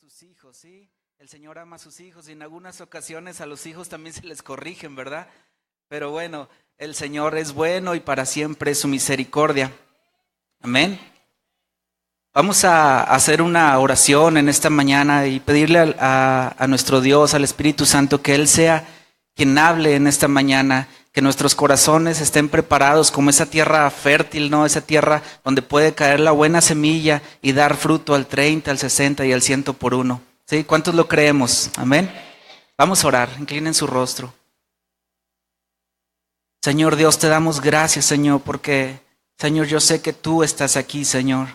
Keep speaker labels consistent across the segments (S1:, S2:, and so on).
S1: sus hijos, ¿sí? El Señor ama a sus hijos y en algunas ocasiones a los hijos también se les corrigen, ¿verdad? Pero bueno, el Señor es bueno y para siempre es su misericordia. Amén. Vamos a hacer una oración en esta mañana y pedirle a nuestro Dios, al Espíritu Santo, que Él sea quien hable en esta mañana, que nuestros corazones estén preparados como esa tierra fértil, ¿no? Esa tierra donde puede caer la buena semilla y dar fruto al 30, al 60 y al 100 por uno. ¿Sí? ¿Cuántos lo creemos? Amén. Vamos a orar, inclinen su rostro. Señor Dios, te damos gracias, Señor, porque, Señor, yo sé que tú estás aquí, Señor.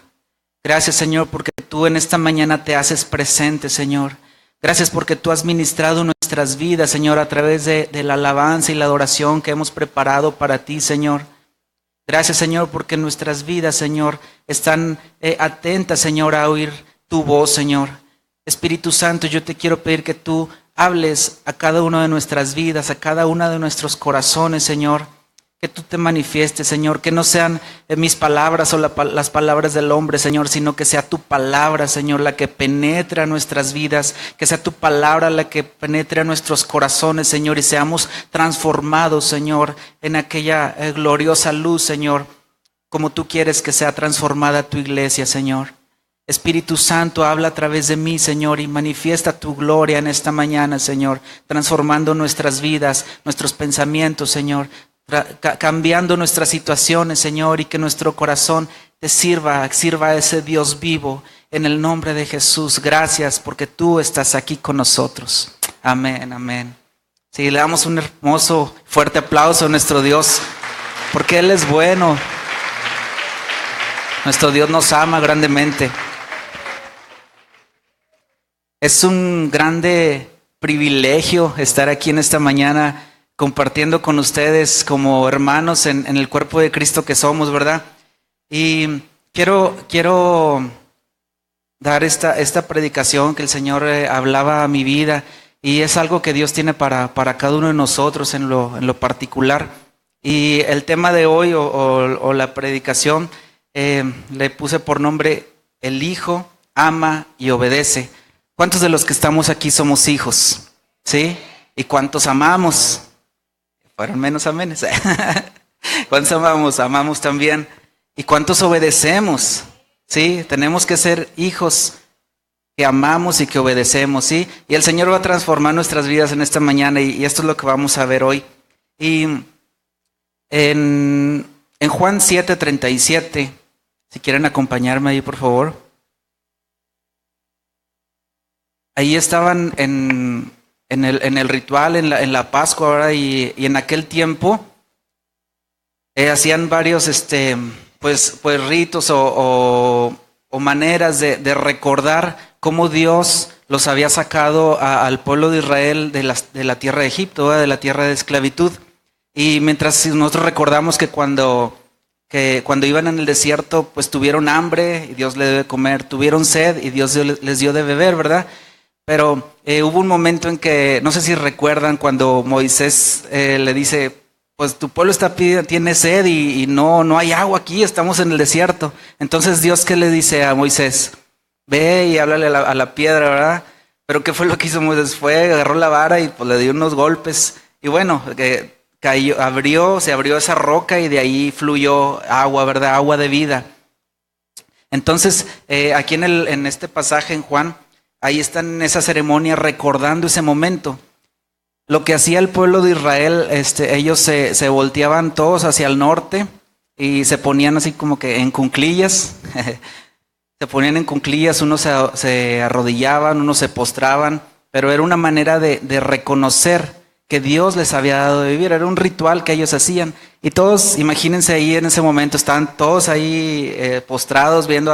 S1: Gracias, Señor, porque tú en esta mañana te haces presente, Señor. Gracias porque tú has ministrado nuestras vidas, Señor, a través de la alabanza y la adoración que hemos preparado para ti, Señor. Gracias, Señor, porque nuestras vidas, Señor, están atentas, Señor, a oír tu voz, Señor. Espíritu Santo, yo te quiero pedir que tú hables a cada una de nuestras vidas, a cada uno de nuestros corazones, Señor. Que tú te manifiestes, Señor, que no sean mis palabras o las palabras del hombre, Señor, sino que sea tu palabra, Señor, la que penetre a nuestras vidas, que sea tu palabra la que penetre a nuestros corazones, Señor, y seamos transformados, Señor, en aquella gloriosa luz, Señor, como tú quieres que sea transformada tu iglesia, Señor. Espíritu Santo, habla a través de mí, Señor, y manifiesta tu gloria en esta mañana, Señor, transformando nuestras vidas, nuestros pensamientos, Señor, cambiando nuestras situaciones, Señor, y que nuestro corazón te sirva a ese Dios vivo, en el nombre de Jesús. Gracias porque tú estás aquí con nosotros. Amén, amén. Sí, le damos un hermoso, fuerte aplauso a nuestro Dios, porque Él es bueno. Nuestro Dios nos ama grandemente. Es un grande privilegio estar aquí en esta mañana compartiendo con ustedes como hermanos en el cuerpo de Cristo que somos, ¿verdad? Y quiero dar esta predicación que el Señor hablaba a mi vida, y es algo que Dios tiene para cada uno de nosotros en lo particular. Y el tema de hoy o la predicación le puse por nombre: el Hijo ama y obedece. ¿Cuántos de los que estamos aquí somos hijos? ¿Sí? ¿Y cuántos amamos? Fueron menos amenes. ¿Cuántos amamos? Amamos también. ¿Y cuántos obedecemos? ¿Sí? Tenemos que ser hijos que amamos y que obedecemos, ¿sí? Y el Señor va a transformar nuestras vidas en esta mañana, y esto es lo que vamos a ver hoy. Y en Juan 7:37, si quieren acompañarme ahí, por favor. Ahí estaban en el ritual, en la Pascua, ¿verdad? Y en aquel tiempo hacían varios pues ritos o maneras de recordar cómo Dios los había sacado al pueblo de Israel de la tierra de Egipto, ¿verdad? De la tierra de esclavitud. Y mientras nosotros recordamos que cuando iban en el desierto, pues tuvieron hambre y Dios les dio de comer, tuvieron sed y Dios les dio de beber, ¿verdad? Pero hubo un momento en que, no sé si recuerdan, cuando Moisés le dice: pues tu pueblo tiene sed y no hay agua aquí, estamos en el desierto. Entonces Dios, ¿qué le dice a Moisés? Ve y háblale a la piedra, ¿verdad? Pero ¿qué fue lo que hizo Moisés? Agarró la vara y pues le dio unos golpes. Y bueno, se abrió esa roca y de ahí fluyó agua, ¿verdad? Agua de vida. Entonces, aquí en este pasaje en Juan, ahí están en esa ceremonia recordando ese momento. Lo que hacía el pueblo de Israel, ellos se volteaban todos hacia el norte y se ponían así como que en cuclillas. Se ponían en cuclillas, unos se arrodillaban, unos se postraban, pero era una manera de reconocer que Dios les había dado de vivir. Era un ritual que ellos hacían. Y todos, imagínense ahí en ese momento, estaban todos ahí postrados, viendo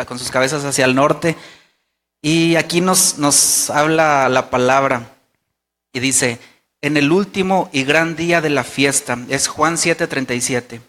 S1: con sus cabezas hacia el norte. Y aquí nos habla la palabra y dice: en el último y gran día de la fiesta, es Juan 7:37.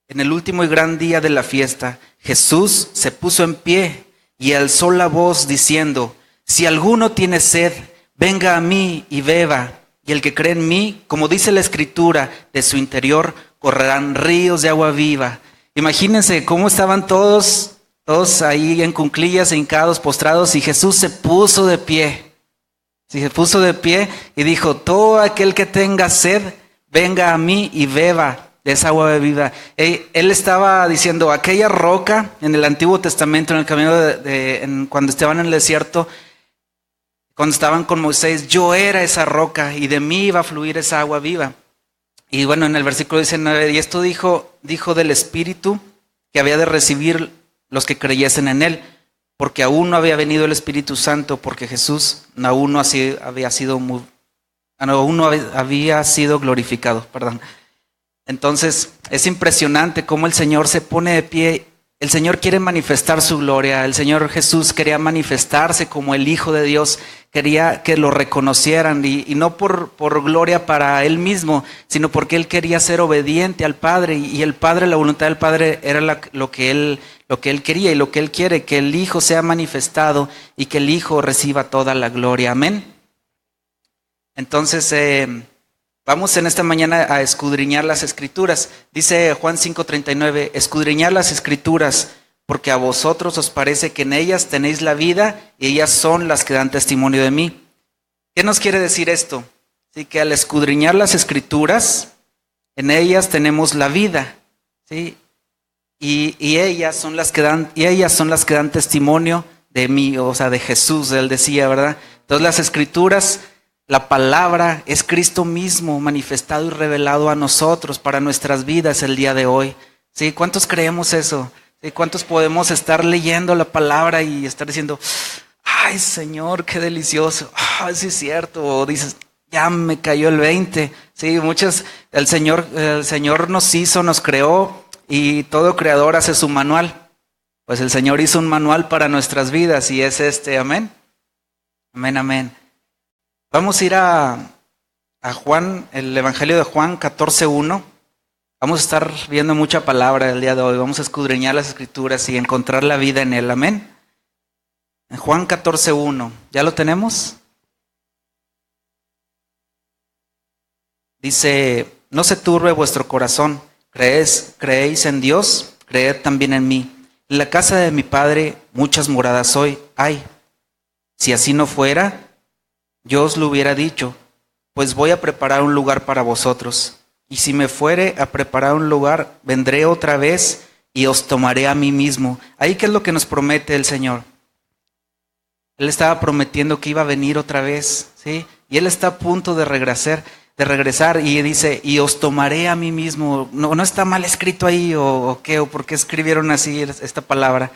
S1: En el último y gran día de la fiesta, Jesús se puso en pie y alzó la voz diciendo: si alguno tiene sed, venga a mí y beba, y el que cree en mí, como dice la Escritura, de su interior correrán ríos de agua viva. Imagínense cómo estaban todos todos ahí en cuclillas, hincados, postrados, y Jesús se puso de pie. Sí, se puso de pie y dijo: todo aquel que tenga sed, venga a mí y beba de esa agua de vida. Él estaba diciendo, aquella roca en el Antiguo Testamento, en el camino cuando estaban en el desierto, cuando estaban con Moisés, yo era esa roca y de mí iba a fluir esa agua viva. Y bueno, en el versículo 19, y esto dijo del Espíritu que había de recibir los que creyesen en él, porque aún no había venido el Espíritu Santo, porque Jesús aún no había sido glorificado. Entonces es impresionante cómo el Señor se pone de pie. El Señor quiere manifestar su gloria. El Señor Jesús quería manifestarse como el Hijo de Dios. Quería que lo reconocieran y no por gloria para Él mismo, sino porque Él quería ser obediente al Padre. Y el Padre, la voluntad del Padre era lo que Él quería y lo que Él quiere, que el Hijo sea manifestado y que el Hijo reciba toda la gloria. Amén. Entonces, vamos en esta mañana a escudriñar las Escrituras. Dice Juan 5:39, escudriñar las Escrituras, porque a vosotros os parece que en ellas tenéis la vida y ellas son las que dan testimonio de mí. ¿Qué nos quiere decir esto? Sí, que al escudriñar las Escrituras, en ellas tenemos la vida, ¿sí? Y ellas son las que dan testimonio de mí, o sea, de Jesús, él decía, ¿verdad? Entonces las Escrituras, la palabra es Cristo mismo manifestado y revelado a nosotros para nuestras vidas el día de hoy. ¿Sí? ¿Cuántos creemos eso? ¿Sí? ¿Cuántos podemos estar leyendo la palabra y estar diciendo, ay Señor, qué delicioso, ay sí es cierto, o dices, ya me cayó el 20? Sí, el Señor nos hizo, nos creó y todo creador hace su manual. Pues el Señor hizo un manual para nuestras vidas y es amén. Amén, amén. Vamos a ir a Juan, el Evangelio de Juan 14:1. Vamos a estar viendo mucha palabra el día de hoy. Vamos a escudriñar las Escrituras y encontrar la vida en él. Amén. En Juan 14:1. ¿Ya lo tenemos? Dice, no se turbe vuestro corazón. ¿Creéis en Dios? Creed también en mí. En la casa de mi Padre muchas moradas hay. Si así no fuera, yo os lo hubiera dicho, pues voy a preparar un lugar para vosotros. Y si me fuere a preparar un lugar, vendré otra vez y os tomaré a mí mismo. Ahí, ¿qué es lo que nos promete el Señor? Él estaba prometiendo que iba a venir otra vez, ¿sí? Y Él está a punto de regresar y dice, y os tomaré a mí mismo. ¿No está mal escrito ahí o qué? ¿O por qué escribieron así esta palabra?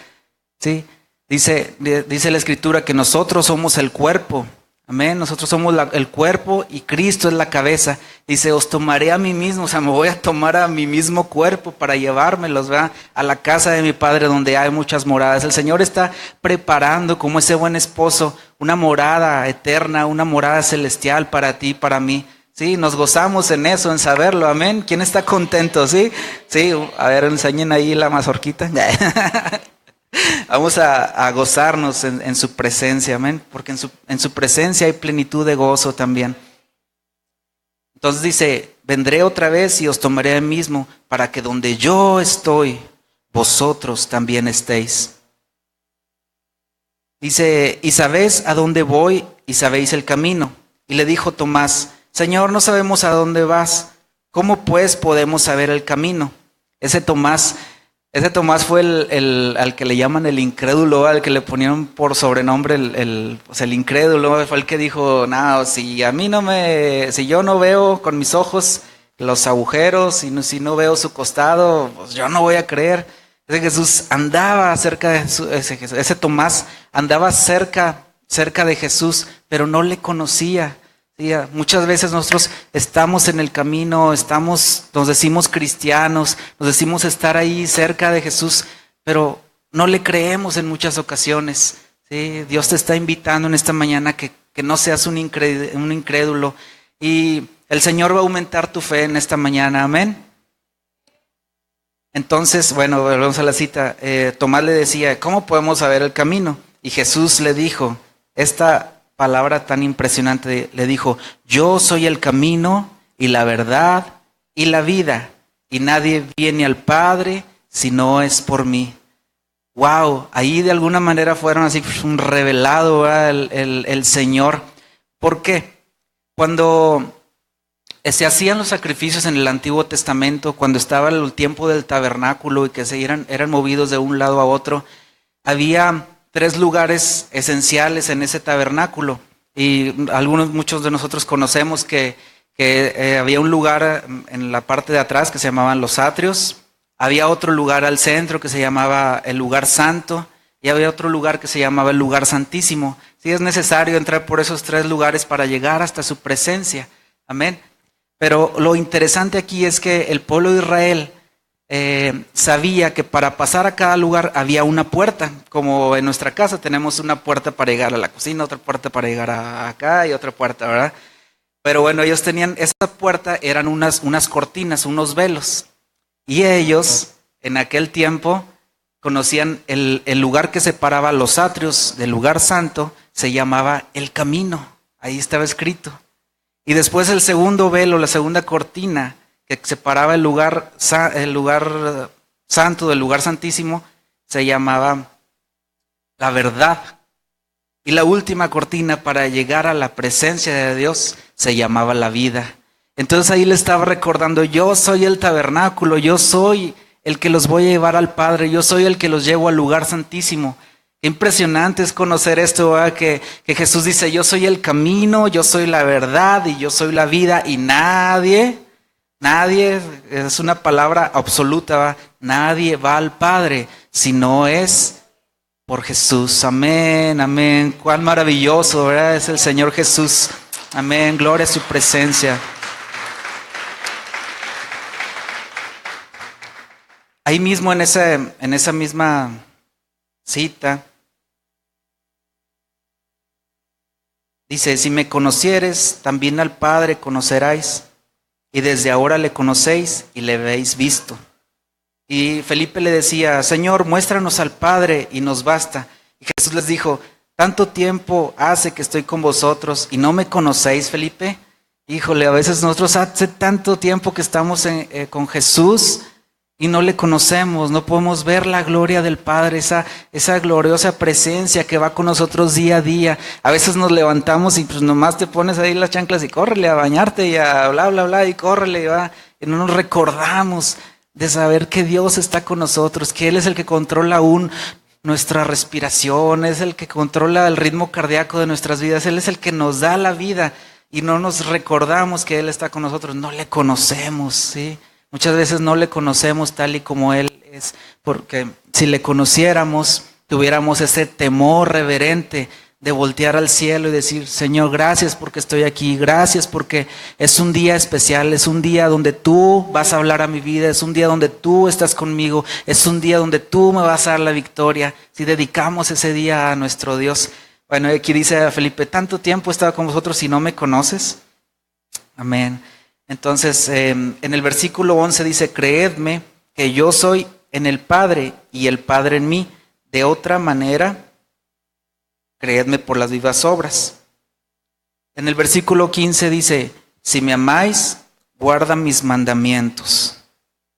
S1: ¿Sí? Dice la Escritura que nosotros somos el cuerpo. Amén, nosotros somos el cuerpo y Cristo es la cabeza. Dice, os tomaré a mí mismo, o sea, me voy a tomar a mi mismo cuerpo para llevármelos, ¿verdad? A la casa de mi Padre donde hay muchas moradas. El Señor está preparando como ese buen esposo una morada eterna, una morada celestial para ti y para mí. Sí, nos gozamos en eso, en saberlo, amén. ¿Quién está contento? Sí, a ver, enseñen ahí la mazorquita. Vamos a gozarnos en su presencia, amén, porque en su presencia hay plenitud de gozo también. Entonces dice, vendré otra vez y os tomaré a mí mismo, para que donde yo estoy, vosotros también estéis. Dice, y sabéis a dónde voy y sabéis el camino. Y le dijo Tomás, Señor, no sabemos a dónde vas, ¿cómo pues podemos saber el camino? Ese Tomás fue el que le llaman el incrédulo, al que le ponieron por sobrenombre el incrédulo. Fue el que dijo, no, si yo no veo con mis ojos los agujeros, si no veo su costado, pues yo no voy a creer. Ese Tomás andaba cerca de Jesús, pero no le conocía. Sí, muchas veces nosotros estamos en el camino, nos decimos cristianos, nos decimos estar ahí cerca de Jesús, pero no le creemos en muchas ocasiones. ¿Sí? Dios te está invitando en esta mañana que no seas un incrédulo y el Señor va a aumentar tu fe en esta mañana, amén. Entonces, bueno, volvemos a la cita. Tomás le decía, ¿cómo podemos saber el camino? Y Jesús le dijo, esta palabra tan impresionante, le dijo, yo soy el camino y la verdad y la vida, y nadie viene al Padre si no es por mí. wow, ahí de alguna manera fueron así un revelado, ¿verdad? El Señor. ¿Por qué? Cuando se hacían los sacrificios en el Antiguo Testamento, cuando estaba el tiempo del tabernáculo y que eran movidos de un lado a otro, había 3 lugares esenciales en ese tabernáculo. Y muchos de nosotros conocemos que había un lugar en la parte de atrás que se llamaban los atrios, había otro lugar al centro que se llamaba el lugar santo, y había otro lugar que se llamaba el lugar santísimo. Sí, es necesario entrar por esos 3 lugares para llegar hasta su presencia. Amén. Pero lo interesante aquí es que el pueblo de Israel sabía que para pasar a cada lugar había una puerta, como en nuestra casa tenemos una puerta para llegar a la cocina, otra puerta para llegar acá y otra puerta, ¿verdad? Pero bueno, ellos tenían, esa puerta eran unas cortinas, unos velos, y ellos en aquel tiempo conocían el lugar que separaba los atrios del lugar santo, se llamaba el camino, ahí estaba escrito. Y después el segundo velo, la segunda cortina que separaba el lugar santo del lugar santísimo, se llamaba la verdad. Y la última cortina para llegar a la presencia de Dios se llamaba la vida. Entonces ahí le estaba recordando, yo soy el tabernáculo, yo soy el que los voy a llevar al Padre, yo soy el que los llevo al lugar santísimo. Qué impresionante es conocer esto, ¿verdad? Que Jesús dice, yo soy el camino, yo soy la verdad y yo soy la vida, y nadie, es una palabra absoluta, ¿verdad? Nadie va al Padre si no es por Jesús. Amén, amén. Cuán maravilloso, ¿verdad? Es el Señor Jesús. Amén, gloria a su presencia. Ahí mismo en esa misma cita, dice, si me conocieres, también al Padre conoceráis, y desde ahora le conocéis y le habéis visto. Y Felipe le decía, Señor, muéstranos al Padre y nos basta. Y Jesús les dijo, tanto tiempo hace que estoy con vosotros y no me conocéis, Felipe. Híjole, a veces nosotros hace tanto tiempo que estamos con Jesús y no le conocemos, no podemos ver la gloria del Padre, esa gloriosa presencia que va con nosotros día a día. A veces nos levantamos y pues nomás te pones ahí las chanclas y córrele a bañarte y a bla, bla, bla, y córrele, y va. Y no nos recordamos de saber que Dios está con nosotros, que Él es el que controla aún nuestra respiración, es el que controla el ritmo cardíaco de nuestras vidas, Él es el que nos da la vida y no nos recordamos que Él está con nosotros, no le conocemos, ¿sí? Muchas veces no le conocemos tal y como Él es, porque si le conociéramos, tuviéramos ese temor reverente de voltear al cielo y decir, Señor, gracias porque estoy aquí, gracias porque es un día especial, es un día donde tú vas a hablar a mi vida, es un día donde tú estás conmigo, es un día donde tú me vas a dar la victoria. Si dedicamos ese día a nuestro Dios. Bueno, aquí dice a Felipe, tanto tiempo he estado con vosotros y no me conoces. Amén. Entonces, en el versículo 11 dice, creedme que yo soy en el Padre y el Padre en mí. De otra manera, creedme por las vivas obras. En el versículo 15 dice, si me amáis, guarda mis mandamientos.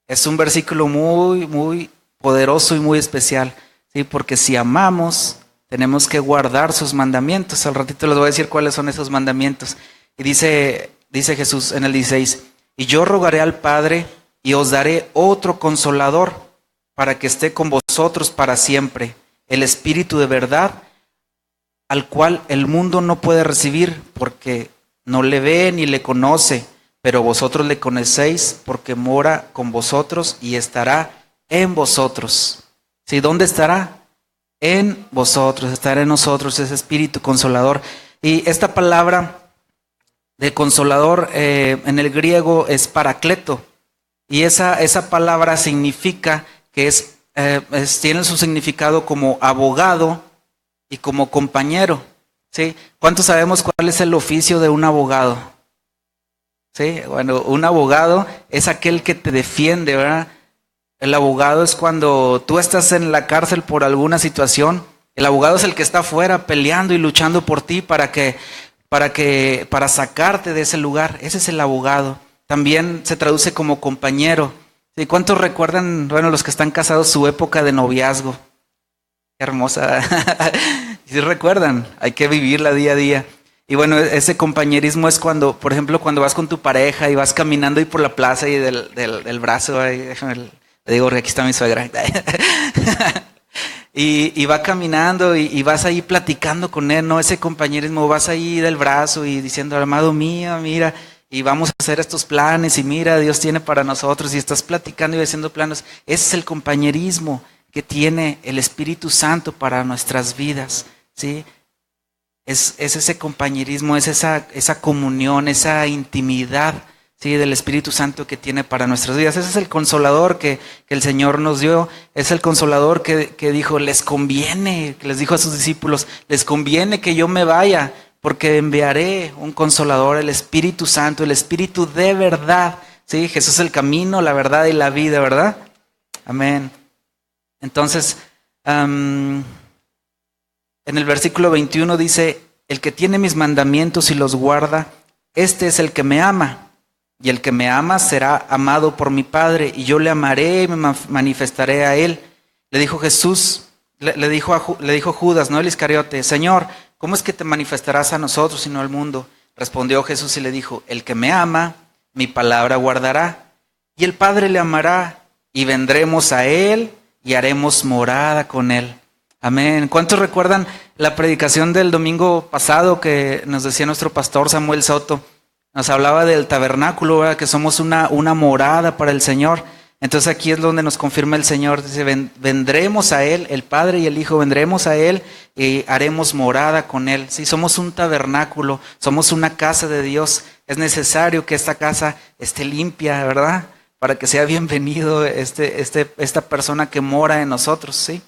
S1: Es un versículo muy, muy poderoso y muy especial, ¿sí? Porque si amamos, tenemos que guardar sus mandamientos. Al ratito les voy a decir cuáles son esos mandamientos. Y dice Jesús en el 16, y yo rogaré al Padre y os daré otro consolador para que esté con vosotros para siempre, el Espíritu de verdad, al cual el mundo no puede recibir porque no le ve ni le conoce, pero vosotros le conocéis porque mora con vosotros y estará en vosotros. ¿Sí? ¿Dónde estará? En vosotros, estará en nosotros ese Espíritu Consolador. Y esta palabra de consolador en el griego es paracleto, y esa palabra significa que tiene su significado como abogado y como compañero, ¿sí? ¿Cuántos sabemos cuál es el oficio de un abogado? ¿Sí? Bueno, un abogado es aquel que te defiende, ¿verdad? El abogado es cuando tú estás en la cárcel por alguna situación, el abogado es el que está afuera peleando y luchando por ti para sacarte de ese lugar. Ese es el abogado. También se traduce como compañero. ¿Sí? ¿Cuántos recuerdan, bueno, los que están casados, su época de noviazgo? Qué hermosa. Si recuerdan, hay que vivirla día a día. Y bueno, ese compañerismo es cuando, por ejemplo, cuando vas con tu pareja y vas caminando ahí por la plaza y del brazo, ahí, le digo, aquí está mi suegra. Y va caminando y vas ahí platicando con él, ¿no? Ese compañerismo, vas ahí del brazo y diciendo, amado mío, mira, y vamos a hacer estos planes y mira, Dios tiene para nosotros y estás platicando y haciendo planes. Ese es el compañerismo que tiene el Espíritu Santo para nuestras vidas, ¿sí? Es ese compañerismo, es esa comunión, esa intimidad, ¿sí? Del Espíritu Santo que tiene para nuestras vidas. Ese es el consolador que el Señor nos dio. Es el consolador que dijo, les conviene, que les dijo a sus discípulos, les conviene que yo me vaya, porque enviaré un consolador, el Espíritu Santo, el Espíritu de verdad. ¿Sí? Jesús es el camino, la verdad y la vida, ¿verdad? Amén. Entonces, en el versículo 21 dice, el que tiene mis mandamientos y los guarda, este es el que me ama. Y el que me ama será amado por mi Padre, y yo le amaré y me manifestaré a él. Le dijo Jesús, le dijo Judas, no el Iscariote, Señor, ¿cómo es que te manifestarás a nosotros y no al mundo? Respondió Jesús y le dijo, el que me ama, mi palabra guardará, y el Padre le amará, y vendremos a él y haremos morada con él. Amén. ¿Cuántos recuerdan la predicación del domingo pasado que nos decía nuestro pastor Samuel Soto? Nos hablaba del tabernáculo, ¿verdad? Que somos una morada para el Señor. Entonces aquí es donde nos confirma el Señor. Dice, vendremos a Él, el Padre y el Hijo, vendremos a Él y haremos morada con Él. Sí, somos un tabernáculo, somos una casa de Dios. Es necesario que esta casa esté limpia, ¿verdad? Para que sea bienvenido esta persona que mora en nosotros, ¿sí?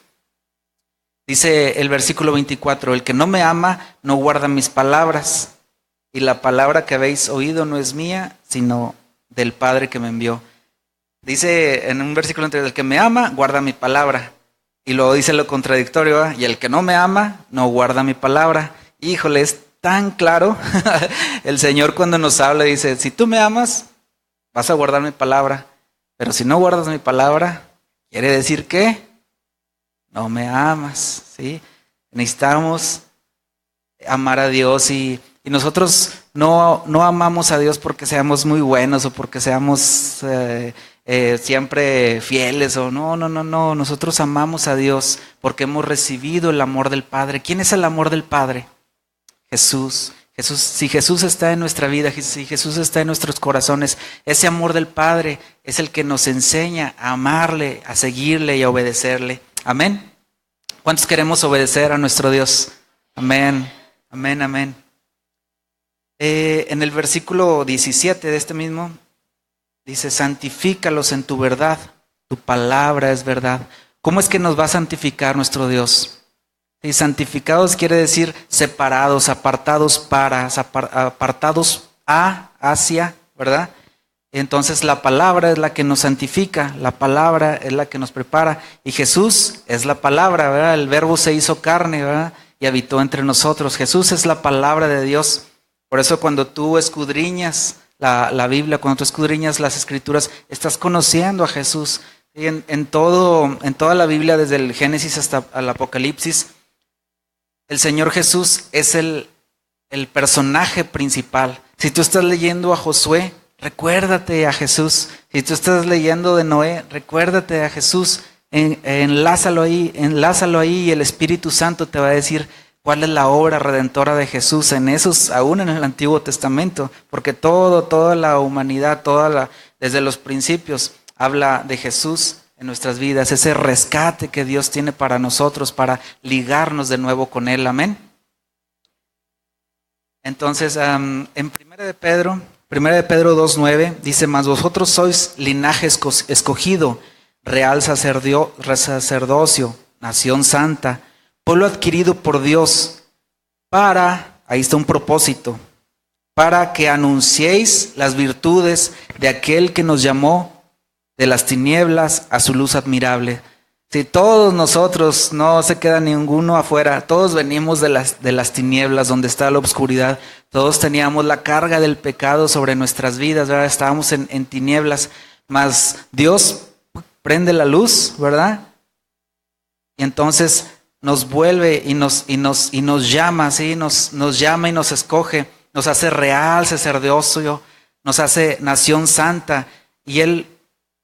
S1: Dice el versículo 24, el que no me ama no guarda mis palabras, y la palabra que habéis oído no es mía, sino del Padre que me envió. Dice en un versículo anterior, el que me ama guarda mi palabra, y luego dice lo contradictorio, ¿eh? Y el que no me ama no guarda mi palabra. Híjole, es tan claro. El Señor cuando nos habla dice, si tú me amas, vas a guardar mi palabra, pero si no guardas mi palabra, quiere decir que no me amas, ¿sí? Necesitamos amar a Dios y nosotros no amamos a Dios porque seamos muy buenos o porque seamos siempre fieles o no. Nosotros amamos a Dios porque hemos recibido el amor del Padre. ¿Quién es el amor del Padre? Jesús. Si Jesús está en nuestra vida, si Jesús está en nuestros corazones, ese amor del Padre es el que nos enseña a amarle, a seguirle y a obedecerle. Amén. ¿Cuántos queremos obedecer a nuestro Dios? Amén, amén, amén. En el versículo 17 de este mismo, dice, santifícalos en tu verdad, tu palabra es verdad. ¿Cómo es que nos va a santificar nuestro Dios? Y santificados quiere decir separados, apartados para, apartados hacia, ¿verdad? Entonces la palabra es la que nos santifica, la palabra es la que nos prepara y Jesús es la palabra, ¿verdad? El verbo se hizo carne, ¿verdad? Y habitó entre nosotros. Jesús es la palabra de Dios. Por eso cuando tú escudriñas la Biblia, cuando tú escudriñas las Escrituras, estás conociendo a Jesús. Y en toda la Biblia, desde el Génesis hasta el Apocalipsis, el Señor Jesús es el personaje principal. Si tú estás leyendo a Josué, recuérdate a Jesús. Si tú estás leyendo de Noé, recuérdate a Jesús. Enlázalo ahí y el Espíritu Santo te va a decir cuál es la obra redentora de Jesús en esos, aún en el Antiguo Testamento, porque toda la humanidad, desde los principios, habla de Jesús en nuestras vidas, ese rescate que Dios tiene para nosotros, para ligarnos de nuevo con Él. Amén. Entonces, en 1 de Pedro 2:9 dice, mas vosotros sois linaje escogido, real sacerdocio, nación santa, pueblo adquirido por Dios, ahí está un propósito, para que anunciéis las virtudes de aquel que nos llamó de las tinieblas a su luz admirable. Si todos nosotros, no se queda ninguno afuera, todos venimos de las tinieblas donde está la oscuridad, todos teníamos la carga del pecado sobre nuestras vidas, ¿verdad? Estábamos en tinieblas, mas Dios prende la luz, ¿verdad? Y entonces nos vuelve y nos llama, ¿sí? Nos llama y nos escoge, nos hace real, sacerdocio, nos hace nación santa, y Él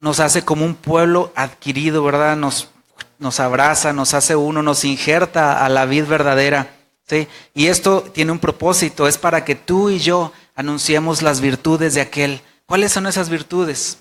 S1: nos hace como un pueblo adquirido, ¿verdad? Nos abraza, nos hace uno, nos injerta a la vid verdadera, ¿sí? Y esto tiene un propósito, es para que tú y yo anunciemos las virtudes de aquel. ¿Cuáles son esas virtudes?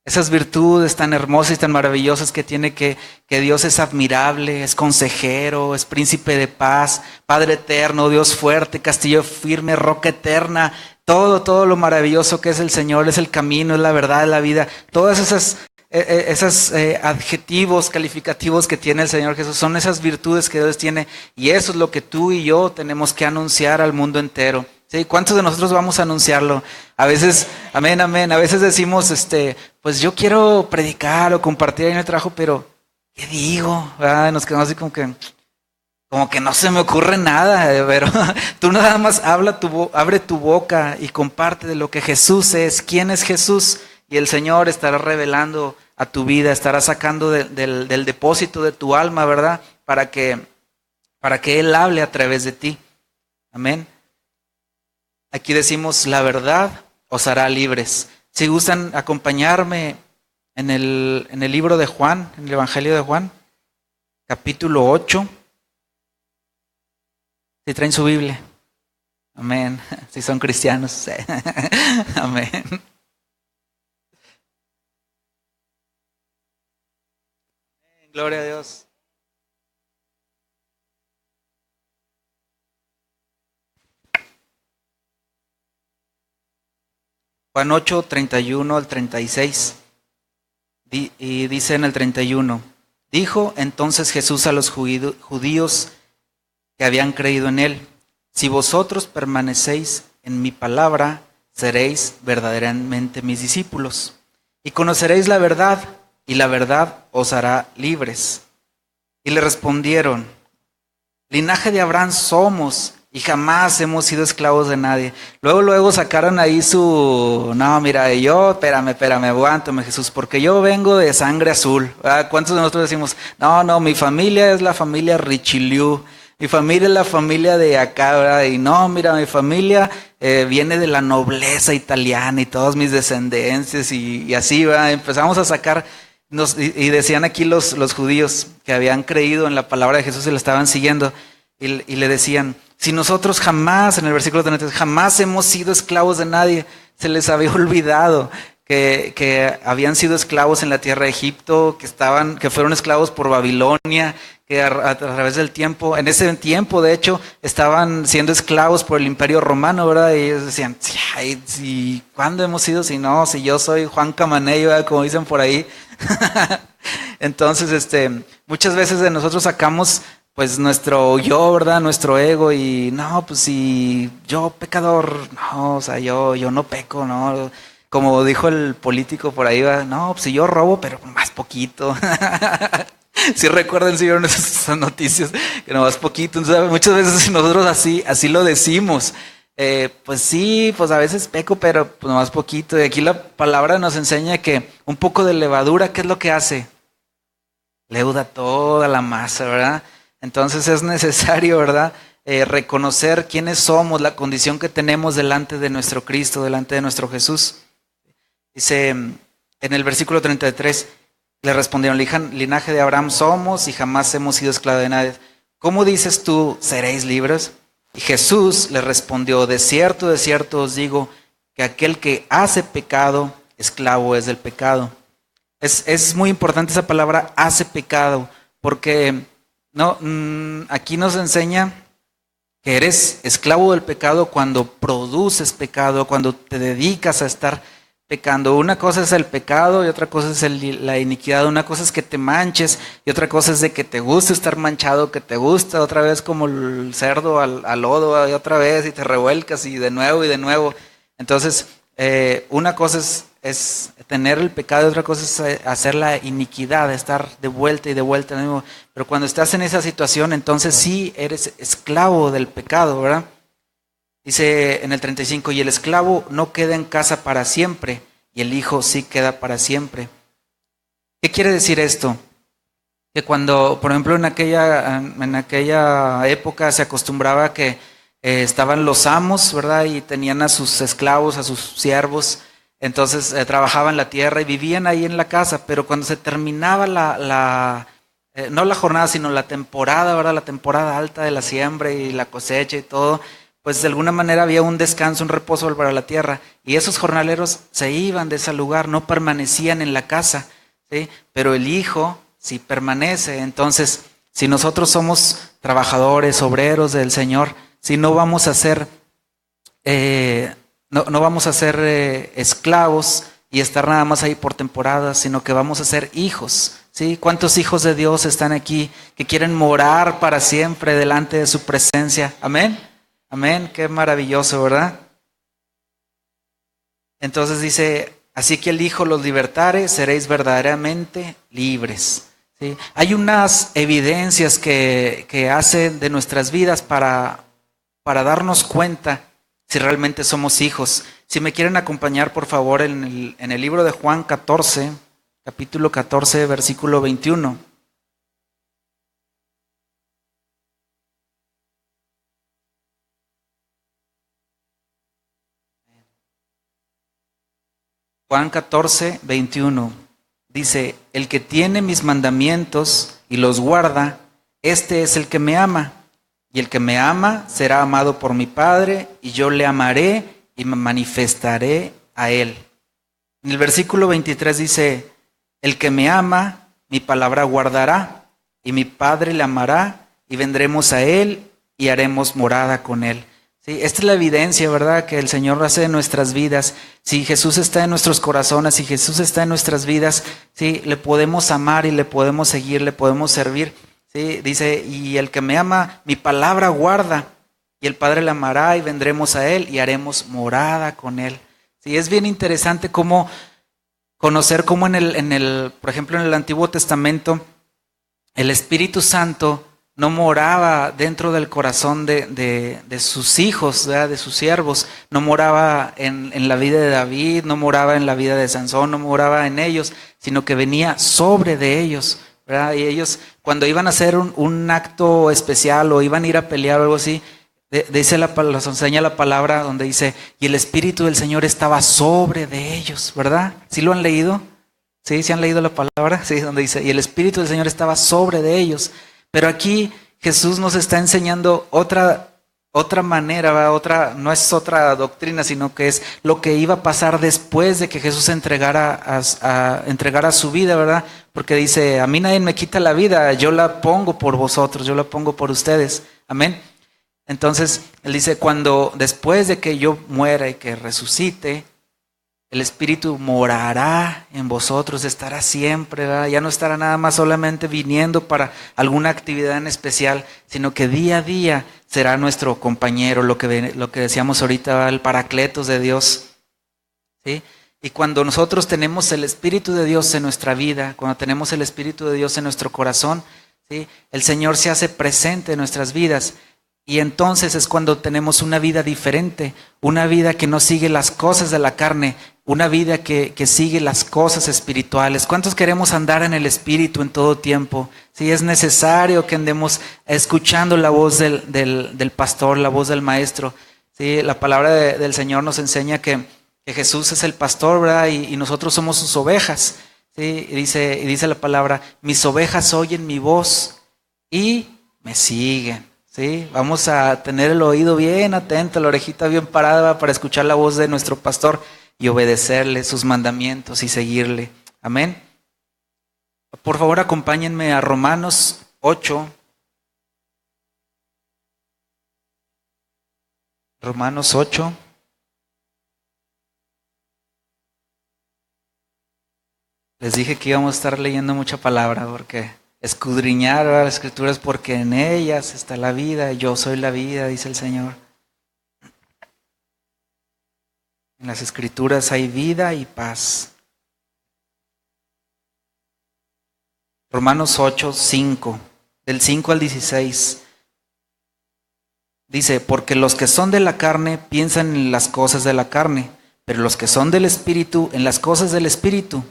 S1: Esas virtudes tan hermosas y tan maravillosas que tiene que Dios es admirable, es consejero, es príncipe de paz, Padre eterno, Dios fuerte, castillo firme, roca eterna, todo lo maravilloso que es el Señor, es el camino, es la verdad, es la vida. Todas esos adjetivos calificativos que tiene el Señor Jesús son esas virtudes que Dios tiene, y eso es lo que tú y yo tenemos que anunciar al mundo entero. ¿Sí? ¿Cuántos de nosotros vamos a anunciarlo? A veces, amén, a veces decimos, pues yo quiero predicar o compartir en el trabajo, pero ¿qué digo? Nos quedamos así como que no se me ocurre nada, pero tú nada más abre tu boca y comparte de lo que Jesús es, quién es Jesús, y el Señor estará revelando a tu vida, estará sacando del depósito de tu alma, ¿verdad? Para que Él hable a través de ti. Amén. Aquí decimos, la verdad os hará libres. Si gustan acompañarme en el libro de Juan, en el Evangelio de Juan, capítulo 8. Si traen su Biblia. Amén. Si son cristianos. Sí. Amén. Gloria a Dios. Juan 8, 31 al 36. Y dice en el 31, dijo entonces Jesús a los judíos que habían creído en Él, si vosotros permanecéis en mi palabra, seréis verdaderamente mis discípulos, y conoceréis la verdad, y la verdad os hará libres. Y le respondieron, linaje de Abraham somos, y jamás hemos sido esclavos de nadie. Luego sacaron ahí no, mira, espérame, aguántame Jesús, porque yo vengo de sangre azul. ¿Cuántos de nosotros decimos, no, mi familia es la familia Richelieu, mi familia es la familia de acá, ¿verdad? Y no, mira, mi familia viene de la nobleza italiana y todos mis descendencias y así, ¿verdad? Empezamos a sacar, y decían aquí los judíos que habían creído en la palabra de Jesús y la estaban siguiendo, y le decían, si nosotros jamás, en el versículo 33, jamás hemos sido esclavos de nadie, se les había olvidado que habían sido esclavos en la tierra de Egipto, que fueron esclavos por Babilonia, que a través del tiempo, en ese tiempo de hecho, estaban siendo esclavos por el Imperio Romano, ¿verdad? Y ellos decían, ¿y cuándo hemos sido? Si yo soy Juan Camaney, ¿verdad? Como dicen por ahí. Entonces, muchas veces de nosotros sacamos pues nuestro yo, ¿verdad? Nuestro ego, y no, pues si yo pecador, no, o sea, yo no peco, no. Como dijo el político por ahí, ¿verdad? No, pues si yo robo, pero más poquito. Si recuerdan, si vieron esas noticias, que no más poquito. Entonces, muchas veces nosotros así lo decimos. Pues sí, pues a veces peco, pero pues más poquito. Y aquí la palabra nos enseña que un poco de levadura, ¿qué es lo que hace? Leuda toda la masa, ¿verdad? Entonces es necesario, ¿verdad? Reconocer quiénes somos, la condición que tenemos delante de nuestro Cristo, delante de nuestro Jesús. Dice en el versículo 33, le respondieron, linaje de Abraham somos y jamás hemos sido esclavos de nadie. ¿Cómo dices tú, seréis libres? Y Jesús le respondió, de cierto os digo, que aquel que hace pecado, esclavo es del pecado. Es muy importante esa palabra, hace pecado, porque aquí nos enseña que eres esclavo del pecado cuando produces pecado, cuando te dedicas a estar pecando. Una cosa es el pecado y otra cosa es la iniquidad. Una cosa es que te manches y otra cosa es de que te guste estar manchado, que te gusta otra vez como el cerdo al lodo y otra vez y te revuelcas y de nuevo y de nuevo. Entonces, una cosa es tener el pecado y otra cosa es hacer la iniquidad, estar de vuelta y de vuelta de nuevo. Pero cuando estás en esa situación, entonces sí eres esclavo del pecado, ¿verdad? Dice en el 35, y el esclavo no queda en casa para siempre, y el hijo sí queda para siempre. ¿Qué quiere decir esto? que cuando, por ejemplo, en aquella época se acostumbraba que estaban los amos, ¿verdad? Y tenían a sus esclavos, a sus siervos, entonces trabajaban la tierra y vivían ahí en la casa, pero cuando se terminaba no la jornada, sino la temporada, ¿verdad? La temporada alta de la siembra y la cosecha y todo, pues de alguna manera había un descanso, un reposo para la tierra, y esos jornaleros se iban de ese lugar, no permanecían en la casa, ¿sí? Pero el hijo sí permanece. Entonces, si nosotros somos trabajadores, obreros del Señor, si no vamos a ser no vamos a ser esclavos y estar nada más ahí por temporadas, sino que vamos a ser hijos, ¿sí? ¿Cuántos hijos de Dios están aquí que quieren morar para siempre delante de su presencia? Amén, amén, qué maravilloso, ¿verdad? Entonces dice, así que el Hijo los libertare, seréis verdaderamente libres, ¿sí? Hay unas evidencias que hacen de nuestras vidas para darnos cuenta si realmente somos hijos. Si me quieren acompañar, por favor, en el libro de Juan 14, capítulo 14, versículo 21. Juan 14, 21. Dice, el que tiene mis mandamientos y los guarda, este es el que me ama. Y el que me ama será amado por mi Padre, y yo le amaré y me manifestaré a él. En el versículo 23 dice, el que me ama, mi palabra guardará, y mi Padre le amará, y vendremos a él y haremos morada con él. ¿Sí? Esta es la evidencia, ¿verdad?, que el Señor hace en nuestras vidas. Si Jesús está en nuestros corazones, si Jesús está en nuestras vidas, ¿sí?, le podemos amar y le podemos seguir, le podemos servir. ¿Sí? Dice, y el que me ama, mi palabra guarda, y el Padre le amará, y vendremos a él y haremos morada con él. ¿Sí? Es bien interesante cómo conocer cómo por ejemplo, en el Antiguo Testamento, el Espíritu Santo no moraba dentro del corazón de sus hijos, ¿verdad?, de sus siervos, no moraba en la vida de David, no moraba en la vida de Sansón, no moraba en ellos, sino que venía sobre de ellos, ¿verdad? Y ellos, cuando iban a hacer un acto especial o iban a ir a pelear o algo así, nos enseña la palabra donde dice, y el Espíritu del Señor estaba sobre de ellos, ¿verdad? ¿Sí lo han leído? ¿Sí? ¿Sí han leído la palabra? Sí, donde dice, y el Espíritu del Señor estaba sobre de ellos. Pero aquí Jesús nos está enseñando otra manera, ¿verdad? No es otra doctrina, sino que es lo que iba a pasar después de que Jesús entregara su vida, ¿verdad? Porque dice, a mí nadie me quita la vida, yo la pongo por vosotros, yo la pongo por ustedes. Amén. Entonces, él dice, después de que yo muera y que resucite, el Espíritu morará en vosotros, estará siempre, ¿verdad? Ya no estará nada más solamente viniendo para alguna actividad en especial, sino que día a día será nuestro compañero, lo que decíamos ahorita, ¿verdad?, el Paracletos de Dios, ¿sí? Y cuando nosotros tenemos el Espíritu de Dios en nuestra vida, cuando tenemos el Espíritu de Dios en nuestro corazón, ¿sí?, el Señor se hace presente en nuestras vidas. Y entonces es cuando tenemos una vida diferente, una vida que no sigue las cosas de la carne, una vida que sigue las cosas espirituales. ¿Cuántos queremos andar en el Espíritu en todo tiempo? Sí, es necesario que andemos escuchando la voz del pastor, la voz del maestro. Sí, la palabra del Señor nos enseña que Jesús es el pastor, ¿verdad? Y nosotros somos sus ovejas. Sí, y dice la palabra, mis ovejas oyen mi voz y me siguen. Sí, vamos a tener el oído bien atento, la orejita bien parada para escuchar la voz de nuestro pastor y obedecerle sus mandamientos y seguirle. Amén. Por favor, acompáñenme a Romanos 8. Romanos 8. Les dije que íbamos a estar leyendo mucha palabra porque escudriñar las Escrituras, porque en ellas está la vida, yo soy la vida, dice el Señor. En las Escrituras hay vida y paz. Romanos 8, 5, del 5 al 16. Dice, porque los que son de la carne piensan en las cosas de la carne, pero los que son del Espíritu en las cosas del Espíritu.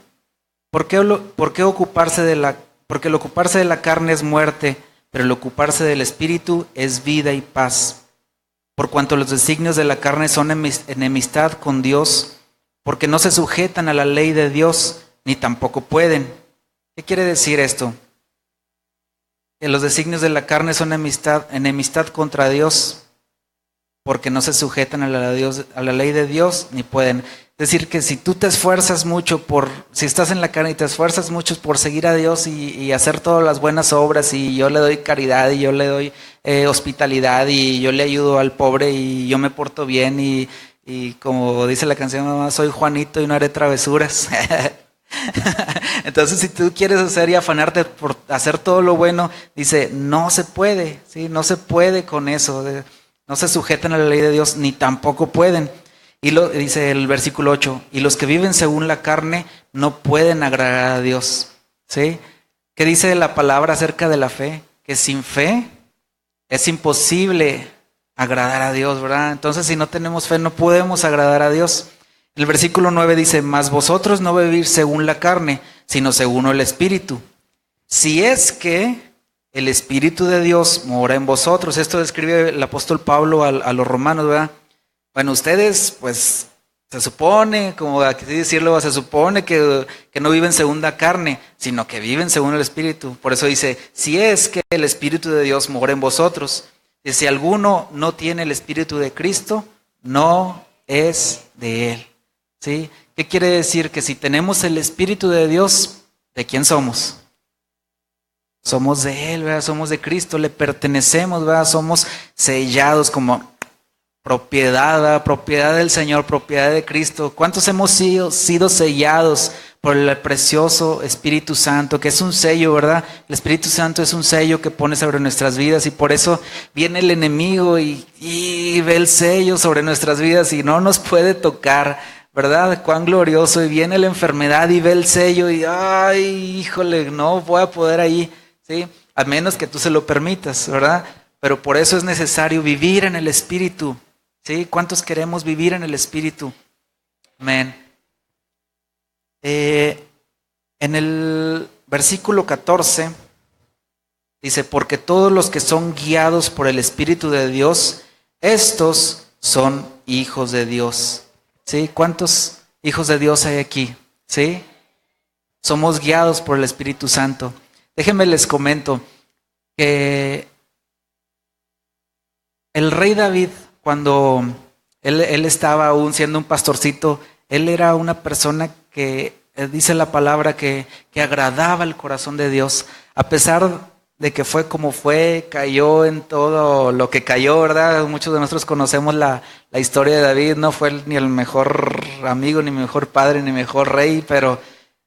S1: ¿Por qué ocuparse de Porque el ocuparse de la carne es muerte, pero el ocuparse del espíritu es vida y paz. Por cuanto los designios de la carne son enemistad con Dios, porque no se sujetan a la ley de Dios, ni tampoco pueden. ¿Qué quiere decir esto? Que los designios de la carne son enemistad contra Dios, porque no se sujetan a la ley de Dios, ni pueden. Es decir, que si tú te esfuerzas mucho si estás en la carne y te esfuerzas mucho por seguir a Dios y hacer todas las buenas obras, y yo le doy caridad, y yo le doy hospitalidad, y yo le ayudo al pobre, y yo me porto bien, y como dice la canción, mamá, soy Juanito y no haré travesuras. Entonces, si tú quieres hacer y afanarte por hacer todo lo bueno, dice, no se puede, ¿sí? No se puede con eso, no se sujetan a la ley de Dios, ni tampoco pueden. Y dice el versículo 8, y los que viven según la carne no pueden agradar a Dios, ¿sí? ¿Qué dice la palabra acerca de la fe? Que sin fe es imposible agradar a Dios, ¿verdad? Entonces, si no tenemos fe, no podemos agradar a Dios. El versículo 9 dice, mas vosotros no vivís según la carne, sino según el Espíritu. Si es que el Espíritu de Dios mora en vosotros. Esto describe el apóstol Pablo a los romanos, ¿verdad? Bueno, ustedes, pues, se supone, como aquí decirlo, se supone que no viven según la carne, sino que viven según el Espíritu. Por eso dice, si es que el Espíritu de Dios mora en vosotros. Y si alguno no tiene el Espíritu de Cristo, no es de Él. ¿Sí? ¿Qué quiere decir? Que si tenemos el Espíritu de Dios, ¿de quién somos? Somos de Él, ¿verdad? Somos de Cristo, le pertenecemos, ¿verdad? Somos sellados como propiedad del Señor, propiedad de Cristo. ¿Cuántos hemos sido sellados por el precioso Espíritu Santo, que es un sello, ¿verdad? El Espíritu Santo es un sello que pone sobre nuestras vidas, y por eso viene el enemigo y ve el sello sobre nuestras vidas y no nos puede tocar, ¿verdad? Cuán glorioso. Y viene la enfermedad y ve el sello y ay, híjole, no voy a poder ahí, ¿sí? A menos que tú se lo permitas, ¿verdad? Pero por eso es necesario vivir en el Espíritu, ¿sí? ¿Cuántos queremos vivir en el Espíritu? Amén. En el versículo 14 dice, porque todos los que son guiados por el Espíritu de Dios, estos son hijos de Dios. ¿Sí? ¿Cuántos hijos de Dios hay aquí? ¿Sí? Somos guiados por el Espíritu Santo. Déjenme les comento que el rey David, cuando él estaba aún siendo un pastorcito, él era una persona que dice la palabra que agradaba el corazón de Dios, a pesar de que fue como fue, cayó en todo lo que cayó, ¿verdad? Muchos de nosotros conocemos la historia de David, no fue ni el mejor amigo, ni mejor padre, ni mejor rey, pero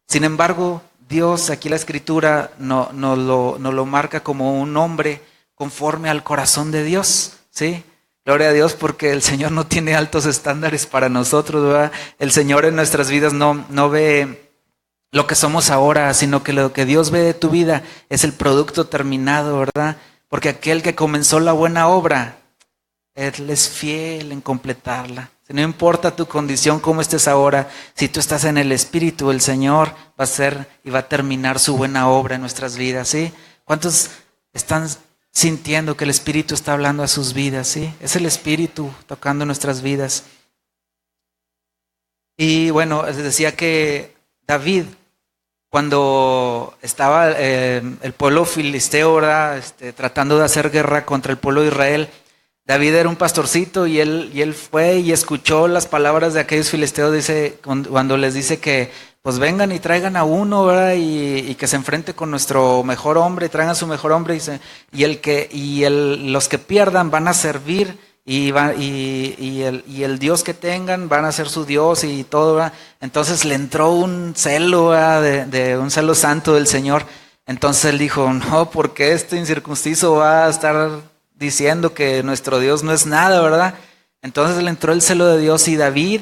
S1: sin embargo, Dios, aquí la Escritura nos lo marca como un hombre conforme al corazón de Dios, ¿sí? Gloria a Dios, porque el Señor no tiene altos estándares para nosotros, ¿verdad? El Señor en nuestras vidas no ve lo que somos ahora, sino que lo que Dios ve de tu vida es el producto terminado, ¿verdad? Porque aquel que comenzó la buena obra, Él es fiel en completarla. No importa tu condición, cómo estés ahora, si tú estás en el Espíritu, el Señor va a hacer y va a terminar su buena obra en nuestras vidas, ¿sí? ¿Cuántos están sintiendo que el Espíritu está hablando a sus vidas, ¿sí? Es el Espíritu tocando nuestras vidas. Y bueno, les decía que David, cuando estaba el pueblo filisteo, ¿verdad? Tratando de hacer guerra contra el pueblo de Israel, David era un pastorcito y él fue y escuchó las palabras de aquellos filisteos, dice, cuando les dice que pues vengan y traigan a uno, ¿verdad? Y que se enfrente con nuestro mejor hombre, traigan a su mejor hombre, los que pierdan van a servir y el Dios que tengan van a ser su Dios y todo, ¿verdad? Entonces le entró un celo, ¿verdad? de un celo santo del Señor. Entonces él dijo, no, porque este incircunciso va a estar diciendo que nuestro Dios no es nada, ¿verdad? Entonces le entró el celo de Dios y David,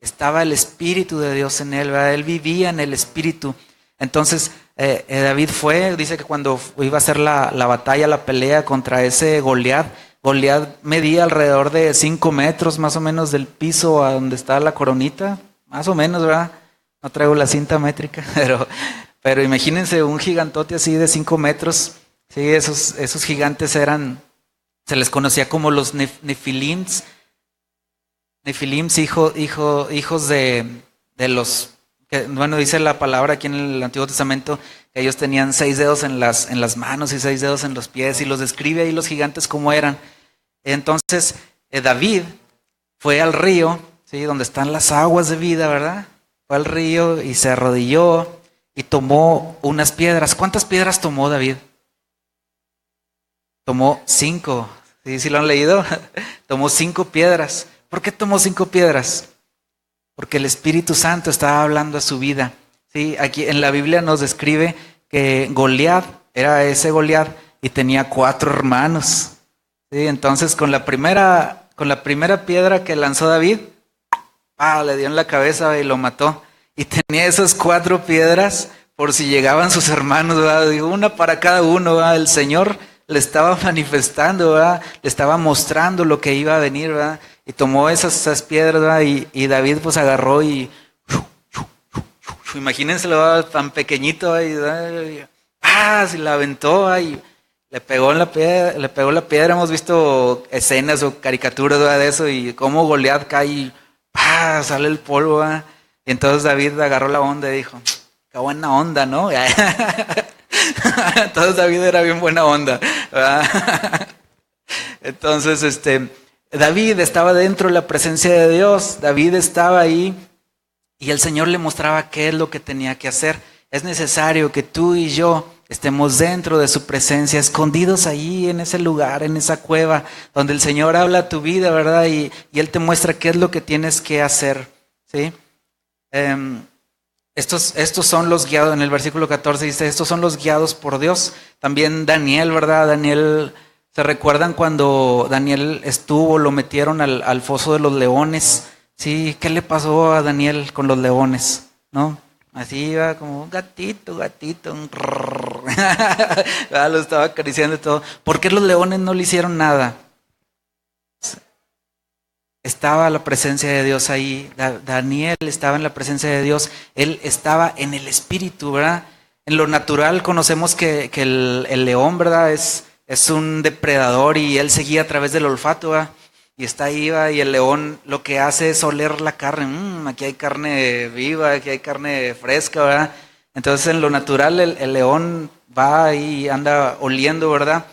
S1: estaba el Espíritu de Dios en él, ¿verdad? Él vivía en el Espíritu. Entonces David dice que cuando iba a hacer la batalla, la pelea contra ese Goliat medía alrededor de 5 metros más o menos del piso a donde está la coronita, más o menos, ¿verdad? No traigo la cinta métrica, Pero imagínense un gigantote así de 5 metros. Sí, esos gigantes se les conocía como los Nefilims. Nefilims, hijos de los, bueno, dice la palabra aquí en el Antiguo Testamento que ellos tenían 6 dedos en las manos y 6 dedos en los pies, y los describe ahí los gigantes como eran. Entonces, David fue al río, ¿sí? Donde están las aguas de vida, ¿verdad? Fue al río y se arrodilló y tomó unas piedras. ¿Cuántas piedras tomó David? Tomó 5. ¿Sí? ¿Sí lo han leído? Tomó 5 piedras. ¿Por qué tomó 5 piedras? Porque el Espíritu Santo estaba hablando a su vida. ¿Sí? Aquí en la Biblia nos describe que Goliat era ese Goliat y tenía 4 hermanos. ¿Sí? Entonces con la primera piedra que lanzó David, le dio en la cabeza y lo mató. Y tenía esas 4 piedras por si llegaban sus hermanos, ¿verdad? Digo, una para cada uno, ¿verdad? El Señor le estaba manifestando, ¿verdad? Le estaba mostrando lo que iba a venir, ¿verdad? Y tomó esas piedras, ¿verdad? Y David pues agarró y imagínense, ¿verdad? Tan pequeñito, ¿verdad? Y la aventó, ¿verdad? Y le pegó la piedra. Hemos visto escenas o caricaturas, ¿verdad? De eso, y cómo Goliat cae y sale el polvo, ¿verdad? Y entonces David agarró la onda y dijo, qué buena onda, ¿no? Entonces David era bien buena onda, ¿verdad? Entonces, David estaba dentro de la presencia de Dios. David estaba ahí y el Señor le mostraba qué es lo que tenía que hacer. Es necesario que tú y yo estemos dentro de su presencia, escondidos ahí en ese lugar, en esa cueva, donde el Señor habla a tu vida, ¿verdad? Y Él te muestra qué es lo que tienes que hacer, ¿sí? Estos son los guiados, en el versículo 14 dice, estos son los guiados por Dios. También Daniel, ¿verdad? Daniel, ¿se recuerdan cuando Daniel lo metieron al foso de los leones? Sí, ¿qué le pasó a Daniel con los leones? ¿No? Así iba como un gatito, lo estaba acariciando y todo. ¿Por qué los leones no le hicieron nada? Estaba la presencia de Dios ahí. Daniel estaba en la presencia de Dios. Él estaba en el espíritu, ¿verdad? En lo natural conocemos que el león, ¿verdad? Es un depredador y él seguía a través del olfato, ¿verdad? Y está ahí, ¿verdad? Y el león lo que hace es oler la carne. Aquí hay carne viva, aquí hay carne fresca, ¿verdad? Entonces en lo natural el león va y anda oliendo, ¿verdad?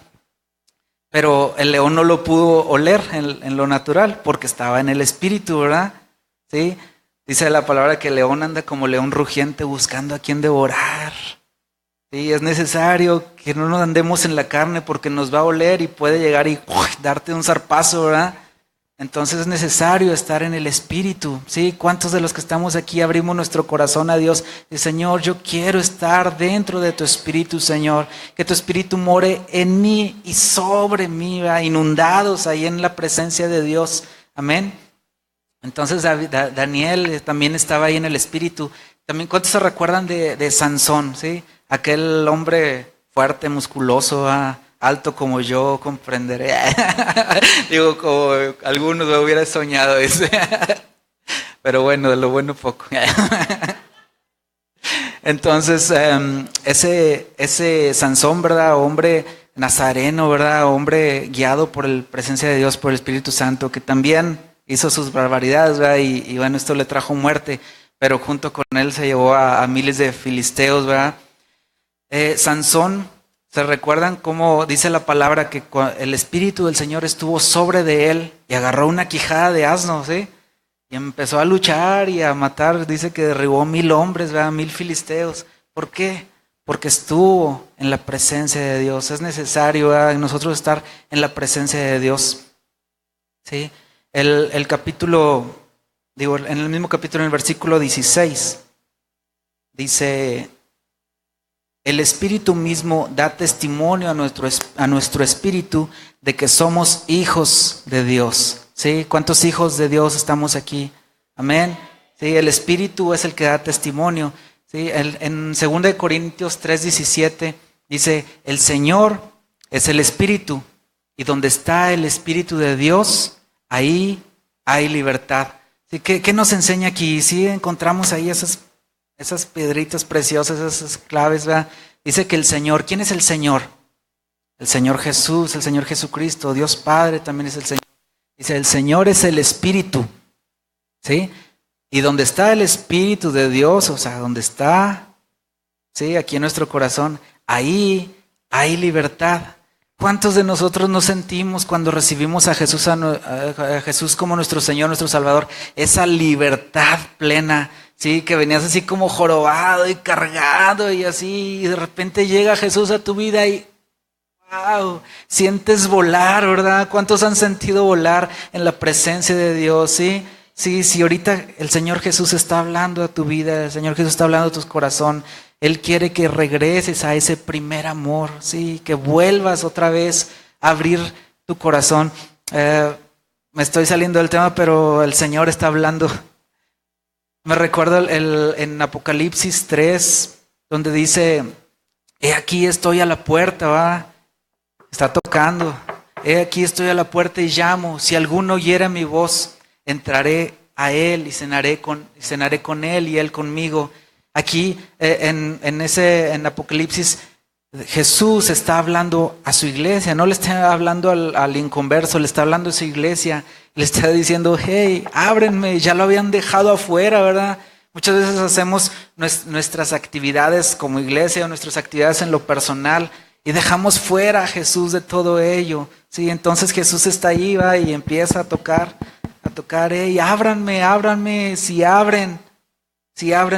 S1: Pero el león no lo pudo oler en lo natural porque estaba en el espíritu, ¿verdad? ¿Sí? Dice la palabra que el león anda como león rugiente buscando a quien devorar. Sí, es necesario que no nos andemos en la carne porque nos va a oler y puede llegar y darte un zarpazo, ¿verdad? Entonces es necesario estar en el Espíritu, ¿sí? ¿Cuántos de los que estamos aquí abrimos nuestro corazón a Dios? Y Señor, yo quiero estar dentro de tu Espíritu, Señor. Que tu Espíritu more en mí y sobre mí, ¿verdad? Inundados ahí en la presencia de Dios. Amén. Entonces Daniel también estaba ahí en el Espíritu. También, ¿cuántos se recuerdan de Sansón, sí? Aquel hombre fuerte, musculoso, ¿verdad? Alto como yo comprenderé. Digo, como algunos me hubiera soñado ese. Pero bueno, de lo bueno poco. Entonces, ese Sansón, ¿verdad? Hombre nazareno, ¿verdad? Hombre guiado por la presencia de Dios, por el Espíritu Santo, que también hizo sus barbaridades, ¿verdad? Y bueno, esto le trajo muerte, pero junto con él se llevó a miles de filisteos, ¿verdad? Sansón, ¿se recuerdan cómo dice la palabra que el Espíritu del Señor estuvo sobre de él y agarró una quijada de asno, ¿sí? Y empezó a luchar y a matar, dice que derribó 1000 hombres, ¿verdad? 1000 filisteos. ¿Por qué? Porque estuvo en la presencia de Dios. Es necesario, ¿verdad? Nosotros estar en la presencia de Dios, ¿sí? El capítulo, en el mismo capítulo, en el versículo 16, dice: el Espíritu mismo da testimonio a nuestro espíritu de que somos hijos de Dios. ¿Sí? ¿Cuántos hijos de Dios estamos aquí? Amén. ¿Sí? El Espíritu es el que da testimonio. ¿Sí? En 2 Corintios 3:17 dice: el Señor es el Espíritu, y donde está el Espíritu de Dios, ahí hay libertad. ¿Sí? ¿Qué nos enseña aquí? ¿Sí? Encontramos ahí esas esas piedritas preciosas, esas claves, ¿verdad? Dice que el Señor, ¿quién es el Señor? El Señor Jesús, el Señor Jesucristo, Dios Padre también es el Señor. Dice, el Señor es el Espíritu, ¿sí? Y donde está el Espíritu de Dios, o sea, donde está, ¿sí? Aquí en nuestro corazón, ahí hay libertad. ¿Cuántos de nosotros nos sentimos cuando recibimos a Jesús como nuestro Señor, nuestro Salvador? Esa libertad plena, ¿sí? Que venías así como jorobado y cargado y así, y de repente llega Jesús a tu vida y wow, sientes volar, ¿verdad? ¿Cuántos han sentido volar en la presencia de Dios? Sí, sí, sí, ahorita el Señor Jesús está hablando a tu vida, el Señor Jesús está hablando a tu corazón. Él quiere que regreses a ese primer amor, sí, que vuelvas otra vez a abrir tu corazón. Me estoy saliendo del tema, pero el Señor está hablando. Me recuerdo en Apocalipsis 3, donde dice, he aquí estoy a la puerta, va. Está tocando. He aquí estoy a la puerta y llamo. Si alguno oyera mi voz, entraré a él y cenaré con él y él conmigo. Aquí en Apocalipsis, Jesús está hablando a su iglesia, no le está hablando al inconverso, le está hablando a su iglesia, le está diciendo, hey, ábrenme, ya lo habían dejado afuera, ¿verdad? Muchas veces hacemos nuestras actividades como iglesia o nuestras actividades en lo personal y dejamos fuera a Jesús de todo ello, ¿sí? Entonces Jesús está ahí, va, y empieza a tocar, hey, ábranme, si abren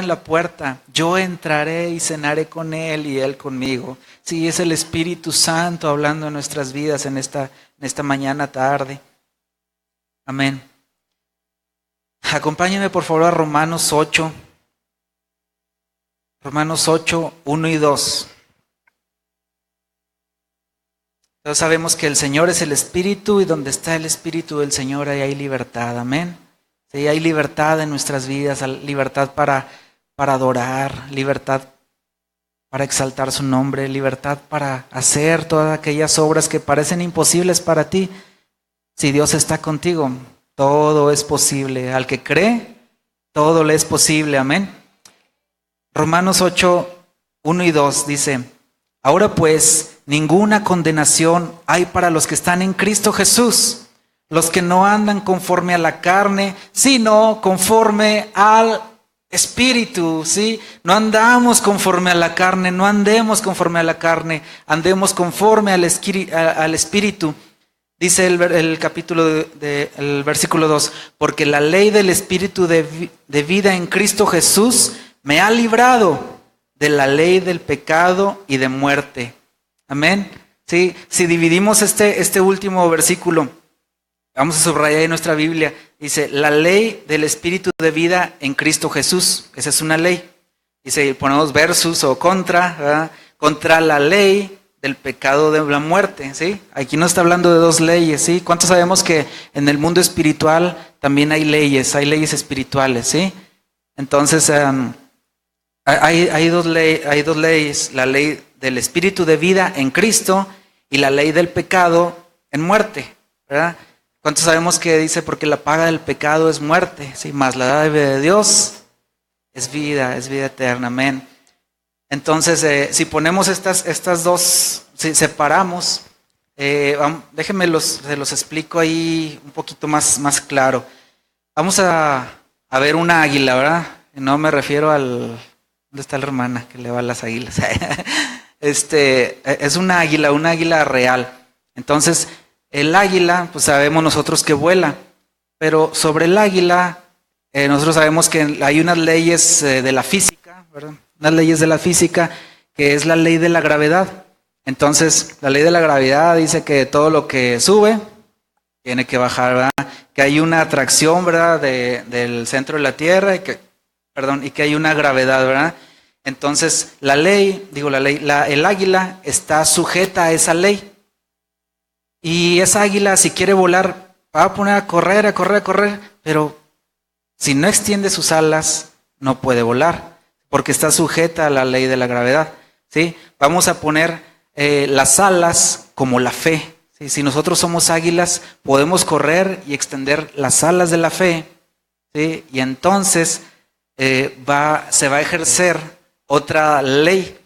S1: la puerta, yo entraré y cenaré con él y él conmigo. Sí, es el Espíritu Santo hablando en nuestras vidas en esta mañana tarde. Amén. Acompáñenme por favor a Romanos 8. Romanos 8, 1 y 2. Todos sabemos que el Señor es el Espíritu y donde está el Espíritu del Señor ahí hay libertad. Amén. Sí, hay libertad en nuestras vidas, libertad para adorar, libertad para exaltar su nombre, libertad para hacer todas aquellas obras que parecen imposibles para ti. Si Dios está contigo, todo es posible. Al que cree, todo le es posible. Amén. Romanos 8, 1 y 2 dice, ahora pues, ninguna condenación hay para los que están en Cristo Jesús. Los que no andan conforme a la carne, sino conforme al Espíritu, ¿sí? No andamos conforme a la carne, no andemos conforme a la carne, andemos conforme al Espíritu. Dice el capítulo el versículo 2, porque la ley del Espíritu de vida en Cristo Jesús me ha librado de la ley del pecado y de muerte. Amén. ¿Sí? Si dividimos este último versículo, vamos a subrayar en nuestra Biblia, dice, la ley del Espíritu de vida en Cristo Jesús. Esa es una ley. Dice, ponemos versus o contra, ¿verdad? Contra la ley del pecado de la muerte, ¿sí? Aquí no está hablando de dos leyes, ¿sí? ¿Cuántos sabemos que en el mundo espiritual también hay leyes espirituales, ¿sí? Entonces, hay dos leyes, la ley del Espíritu de vida en Cristo y la ley del pecado en muerte, ¿verdad? ¿Cuántos sabemos que dice, porque la paga del pecado es muerte, ¿sí? Más la dádiva de Dios es vida eterna, amén. Entonces, si ponemos estas dos, si separamos, déjenme se los explico ahí un poquito más claro. Vamos a ver una águila, ¿verdad? No me refiero ¿dónde está la hermana que le va a las águilas? Es una águila real. Entonces, el águila, pues sabemos nosotros que vuela, pero sobre el águila, nosotros sabemos que hay unas leyes de la física, ¿verdad? Unas leyes de la física, que es la ley de la gravedad. Entonces, la ley de la gravedad dice que todo lo que sube tiene que bajar, ¿verdad? Que hay una atracción, ¿verdad? Del centro de la Tierra y que hay una gravedad, ¿verdad? Entonces, el águila está sujeta a esa ley. Y esa águila, si quiere volar, va a poner a correr, pero si no extiende sus alas, no puede volar, porque está sujeta a la ley de la gravedad, ¿sí? Vamos a poner las alas como la fe, ¿sí? Si nosotros somos águilas, podemos correr y extender las alas de la fe, ¿sí? Y entonces se va a ejercer otra ley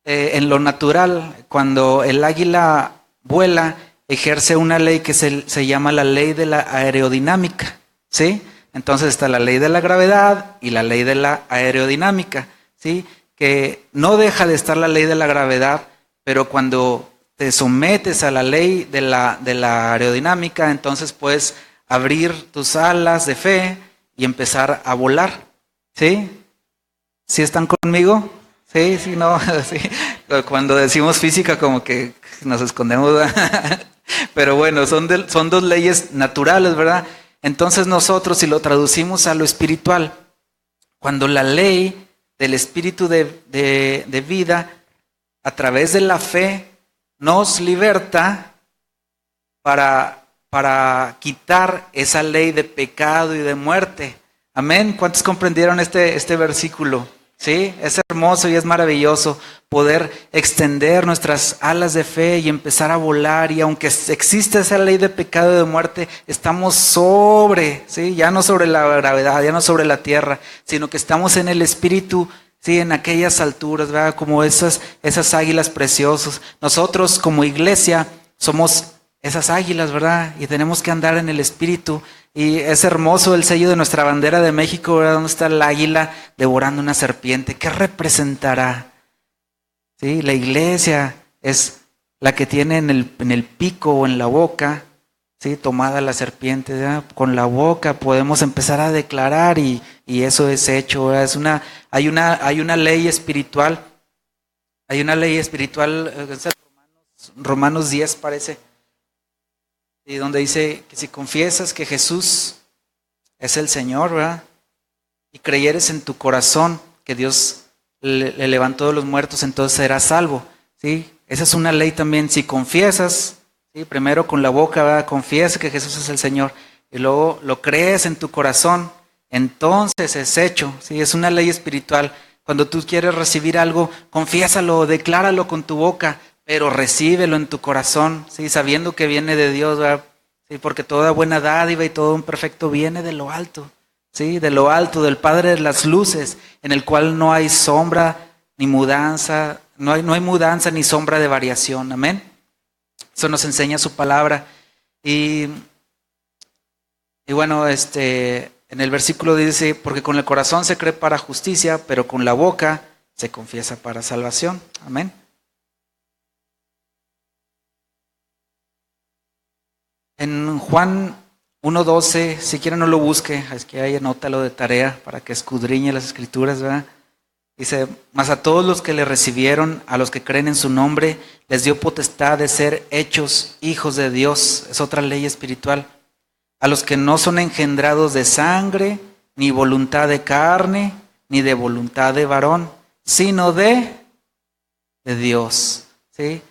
S1: en lo natural. Cuando el águila vuela, ejerce una ley que se llama la ley de la aerodinámica, ¿sí? Entonces está la ley de la gravedad y la ley de la aerodinámica, ¿sí? Que no deja de estar la ley de la gravedad, pero cuando te sometes a la ley de la aerodinámica, entonces puedes abrir tus alas de fe y empezar a volar, ¿sí? ¿Sí están conmigo? Sí, sí, no, sí. Cuando decimos física como que nos escondemos, ¿verdad? Pero bueno, son dos leyes naturales, ¿verdad? Entonces nosotros, si lo traducimos a lo espiritual, cuando la ley del espíritu de vida, a través de la fe, nos liberta para quitar esa ley de pecado y de muerte. Amén. ¿Cuántos comprendieron este versículo? Sí, es hermoso y es maravilloso poder extender nuestras alas de fe y empezar a volar. Y aunque existe esa ley de pecado y de muerte, estamos ¿sí? Ya no sobre la gravedad, ya no sobre la tierra, sino que estamos en el espíritu, sí, en aquellas alturas, ¿verdad? Como esas águilas preciosas. Nosotros como iglesia somos esas águilas, ¿verdad? Y tenemos que andar en el espíritu. Y es hermoso el sello de nuestra bandera de México, ¿verdad? Donde está el águila devorando una serpiente. ¿Qué representará? ¿Sí? La iglesia es la que tiene en el pico o en la boca, ¿sí? Tomada la serpiente, ¿verdad? Con la boca podemos empezar a declarar y eso es hecho, ¿verdad? Hay una ley espiritual. Hay una ley espiritual, Romanos 10 parece. Y donde dice que si confiesas que Jesús es el Señor, ¿verdad? Y creyeres en tu corazón que Dios le levantó de los muertos, entonces serás salvo, ¿sí? Esa es una ley también. Si confiesas, ¿sí? Primero con la boca, ¿verdad? Confiesa que Jesús es el Señor y luego lo crees en tu corazón, entonces es hecho, ¿sí? Es una ley espiritual. Cuando tú quieres recibir algo, confiésalo, decláralo con tu boca, pero recíbelo en tu corazón, ¿sí? Sabiendo que viene de Dios, ¿verdad? ¿Sí? Porque toda buena dádiva y todo un perfecto viene de lo alto, ¿sí? De lo alto, del Padre de las luces, en el cual no hay sombra ni mudanza, no hay mudanza ni sombra de variación, amén. Eso nos enseña su palabra. Y bueno, en el versículo dice, porque con el corazón se cree para justicia, pero con la boca se confiesa para salvación, amén. En Juan 1:12, si quieren no lo busque, es que ahí anótalo de tarea para que escudriñe las escrituras, ¿verdad? Dice, mas a todos los que le recibieron, a los que creen en su nombre, les dio potestad de ser hechos hijos de Dios. Es otra ley espiritual. A los que no son engendrados de sangre, ni voluntad de carne, ni de voluntad de varón, sino de Dios, ¿sí?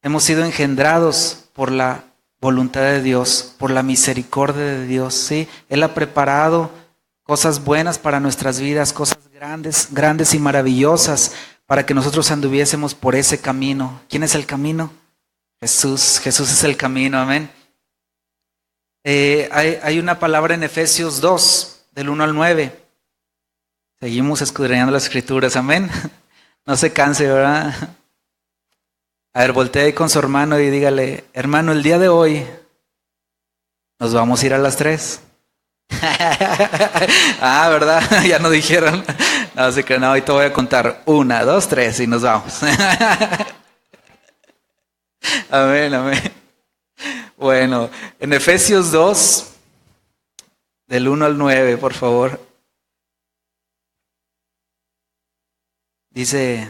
S1: Hemos sido engendrados por la voluntad de Dios, por la misericordia de Dios, ¿sí? Él ha preparado cosas buenas para nuestras vidas, cosas grandes y maravillosas, para que nosotros anduviésemos por ese camino. ¿Quién es el camino? Jesús es el camino, amén. Hay una palabra en Efesios 2, del 1 al 9. Seguimos escudriñando las escrituras, amén. No se canse, ¿verdad? A ver, voltea ahí con su hermano y dígale, hermano, el día de hoy nos vamos a ir a las 3. Ah, ¿verdad? Ya no dijeron. No, así que no, hoy te voy a contar 1, 2, 3 y nos vamos. Amén, amén. Bueno, en Efesios 2, del 1 al 9, por favor. Dice,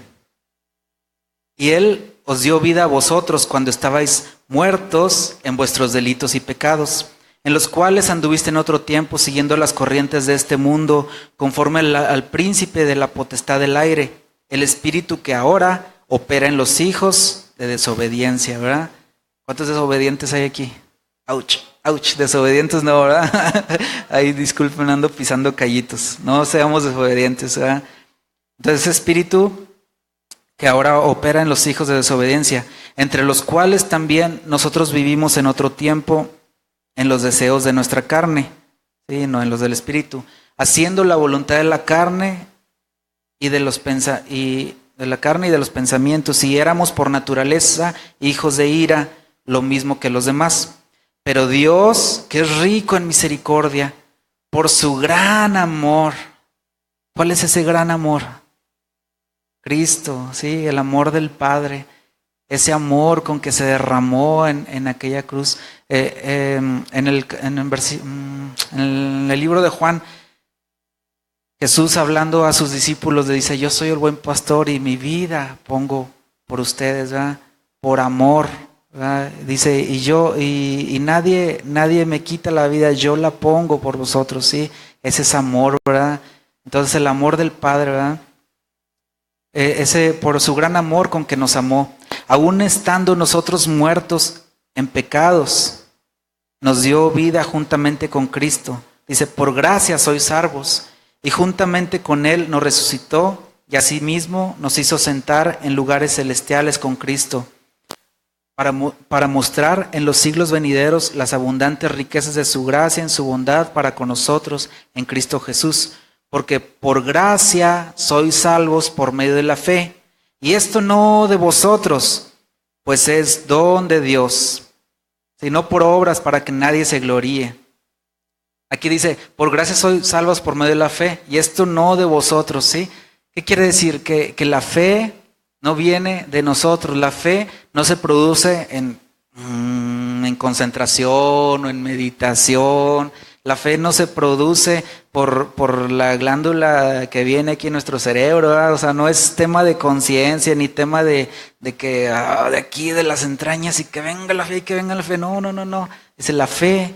S1: y Él os dio vida a vosotros cuando estabais muertos en vuestros delitos y pecados, en los cuales anduviste en otro tiempo siguiendo las corrientes de este mundo, conforme al príncipe de la potestad del aire, el espíritu que ahora opera en los hijos de desobediencia, ¿verdad? ¿Cuántos desobedientes hay aquí? Ouch, desobedientes no, ¿verdad? Ahí disculpen, ando pisando callitos. No seamos desobedientes, ¿verdad? Entonces ese espíritu que ahora opera en los hijos de desobediencia, entre los cuales también nosotros vivimos en otro tiempo en los deseos de nuestra carne, sí, no en los del espíritu, haciendo la voluntad de la carne y de los pensamientos, y éramos por naturaleza hijos de ira, lo mismo que los demás. Pero Dios, que es rico en misericordia, por su gran amor. ¿Cuál es ese gran amor? Cristo, sí, el amor del Padre, ese amor con que se derramó en aquella cruz. En el libro de Juan, Jesús hablando a sus discípulos le dice: yo soy el buen pastor y mi vida pongo por ustedes, ¿verdad? Por amor, ¿verdad? Dice, y nadie me quita la vida, yo la pongo por vosotros, ¿sí? Ese es amor, ¿verdad? Entonces el amor del Padre, ¿verdad? Ese por su gran amor con que nos amó, aún estando nosotros muertos en pecados, nos dio vida juntamente con Cristo. Dice, por gracia sois salvos, y juntamente con Él nos resucitó, y asimismo nos hizo sentar en lugares celestiales con Cristo, para mostrar en los siglos venideros las abundantes riquezas de su gracia en su bondad para con nosotros en Cristo Jesús. Porque por gracia sois salvos por medio de la fe, y esto no de vosotros, pues es don de Dios, sino por obras para que nadie se gloríe. Aquí dice, por gracia sois salvos por medio de la fe, y esto no de vosotros, ¿sí? ¿Qué quiere decir? Que la fe no viene de nosotros, la fe no se produce en concentración o en meditación. La fe no se produce por la glándula que viene aquí en nuestro cerebro, ¿verdad? O sea, no es tema de conciencia ni tema de que de aquí de las entrañas y que venga la fe y que venga la fe. No. Dice, la fe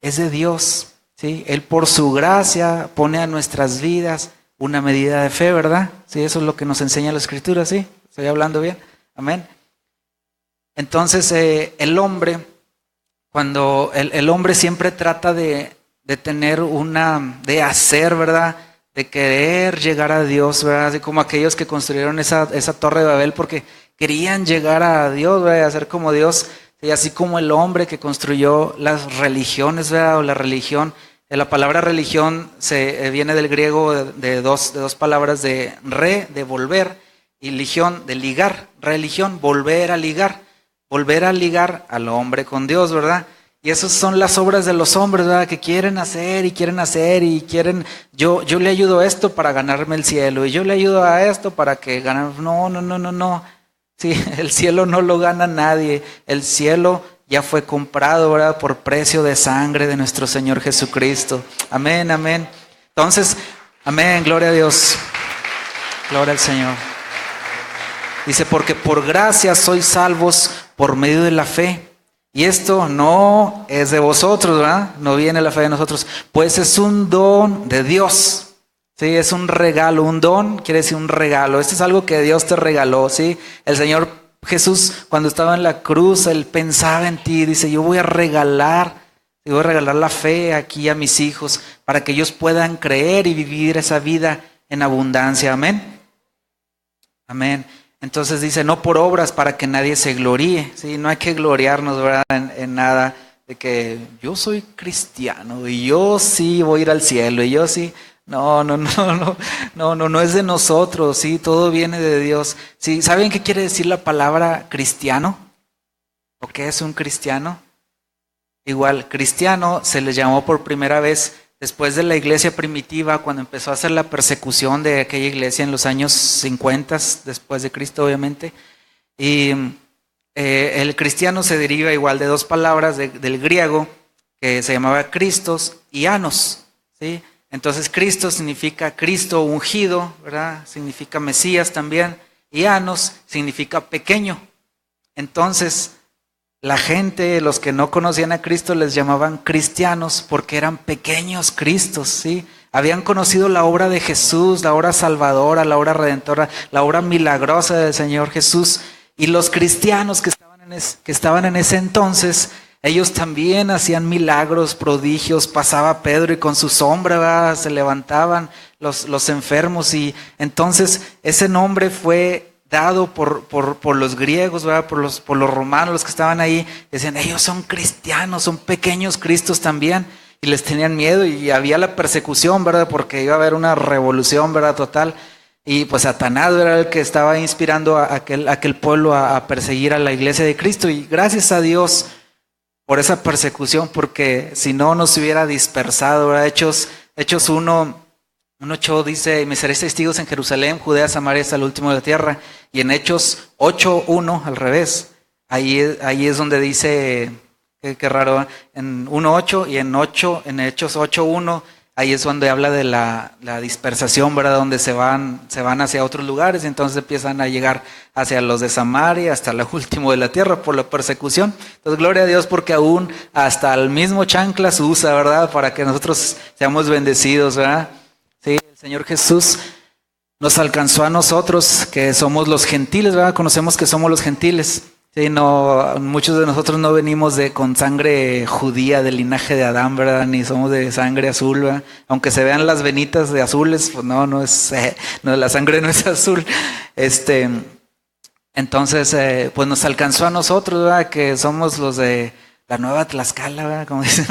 S1: es de Dios, ¿sí? Él por su gracia pone a nuestras vidas una medida de fe, ¿verdad? Sí, eso es lo que nos enseña la Escritura, ¿sí? Estoy hablando bien, amén. Entonces el hombre, cuando el hombre siempre trata de tener de hacer, ¿verdad? De querer llegar a Dios, ¿verdad? Así como aquellos que construyeron esa torre de Babel porque querían llegar a Dios, ¿verdad? A ser como Dios. Y así como el hombre que construyó las religiones, ¿verdad? O la religión. La palabra religión viene del griego de dos palabras, de volver, y ligión, de ligar. Religión, volver a ligar al hombre con Dios, ¿verdad? Y esas son las obras de los hombres, ¿verdad? Que quieren hacer y quieren, yo le ayudo a esto para ganarme el cielo, y yo le ayudo a esto para que ganar. No. Sí, el cielo no lo gana nadie. El cielo ya fue comprado, ¿verdad? Por precio de sangre de nuestro Señor Jesucristo. Amén. Entonces, amén, gloria a Dios. Gloria al Señor. Dice, porque por gracia sois salvos por medio de la fe. Y esto no es de vosotros, ¿verdad? No viene la fe de nosotros, pues es un don de Dios. Sí, es un regalo. Un don quiere decir un regalo. Esto es algo que Dios te regaló, ¿sí? El Señor Jesús, cuando estaba en la cruz, Él pensaba en ti. Dice, yo voy a regalar la fe aquí a mis hijos para que ellos puedan creer y vivir esa vida en abundancia. Amén. Amén. Entonces dice, no por obras para que nadie se gloríe, ¿sí? No hay que gloriarnos, ¿verdad? En nada de que yo soy cristiano y yo sí voy a ir al cielo y yo sí. No es de nosotros, ¿sí? Todo viene de Dios. ¿Sí? ¿Saben qué quiere decir la palabra cristiano? ¿O qué es un cristiano? Igual, cristiano se le llamó por primera vez después de la iglesia primitiva, cuando empezó a hacer la persecución de aquella iglesia en los años 50, después de Cristo, obviamente. Y el cristiano se deriva igual de dos palabras del griego, que se llamaba Christos y Anos, ¿sí? Entonces Cristo significa Cristo ungido, ¿verdad? Significa Mesías también. Y Anos significa pequeño. Entonces la gente, los que no conocían a Cristo, les llamaban cristianos porque eran pequeños Cristos, ¿sí? Habían conocido la obra de Jesús, la obra salvadora, la obra redentora, la obra milagrosa del Señor Jesús. Y los cristianos que estaban en ese entonces, ellos también hacían milagros, prodigios. Pasaba Pedro y con su sombra, ¿verdad? Se levantaban los enfermos. Y entonces ese nombre fue dado por los griegos, ¿verdad? Por los romanos, los que estaban ahí. Decían, ellos son cristianos, son pequeños Cristos también. y les tenían miedo y había la persecución, ¿verdad? Porque iba a haber una revolución, ¿verdad? Total. Y pues Satanás era el que estaba inspirando a aquel pueblo a perseguir a la iglesia de Cristo. Y gracias a Dios por esa persecución, porque si no nos hubiera dispersado, ¿verdad? Hechos 1:8 dice, me seréis testigos en Jerusalén, Judea, Samaria, hasta el último de la tierra. Y en Hechos 8:1, al revés, ahí es donde dice, qué raro, ¿eh? En 1:8 y en Hechos 8:1, ahí es donde habla de la dispersación, ¿verdad? Donde se van hacia otros lugares y entonces empiezan a llegar hacia los de Samaria, hasta el último de la tierra por la persecución. Entonces, gloria a Dios porque aún hasta el mismo chanclas usa, ¿verdad? Para que nosotros seamos bendecidos, ¿verdad? Sí, el Señor Jesús nos alcanzó a nosotros, que somos los gentiles, ¿verdad? Conocemos que somos los gentiles. Sí, no, muchos de nosotros no venimos con sangre judía del linaje de Adán, ¿verdad? Ni somos de sangre azul, ¿verdad? Aunque se vean las venitas de azules, pues no es, no, la sangre no es azul. Entonces, pues nos alcanzó a nosotros, ¿verdad? Que somos los de la Nueva Tlaxcala, ¿verdad? Como dicen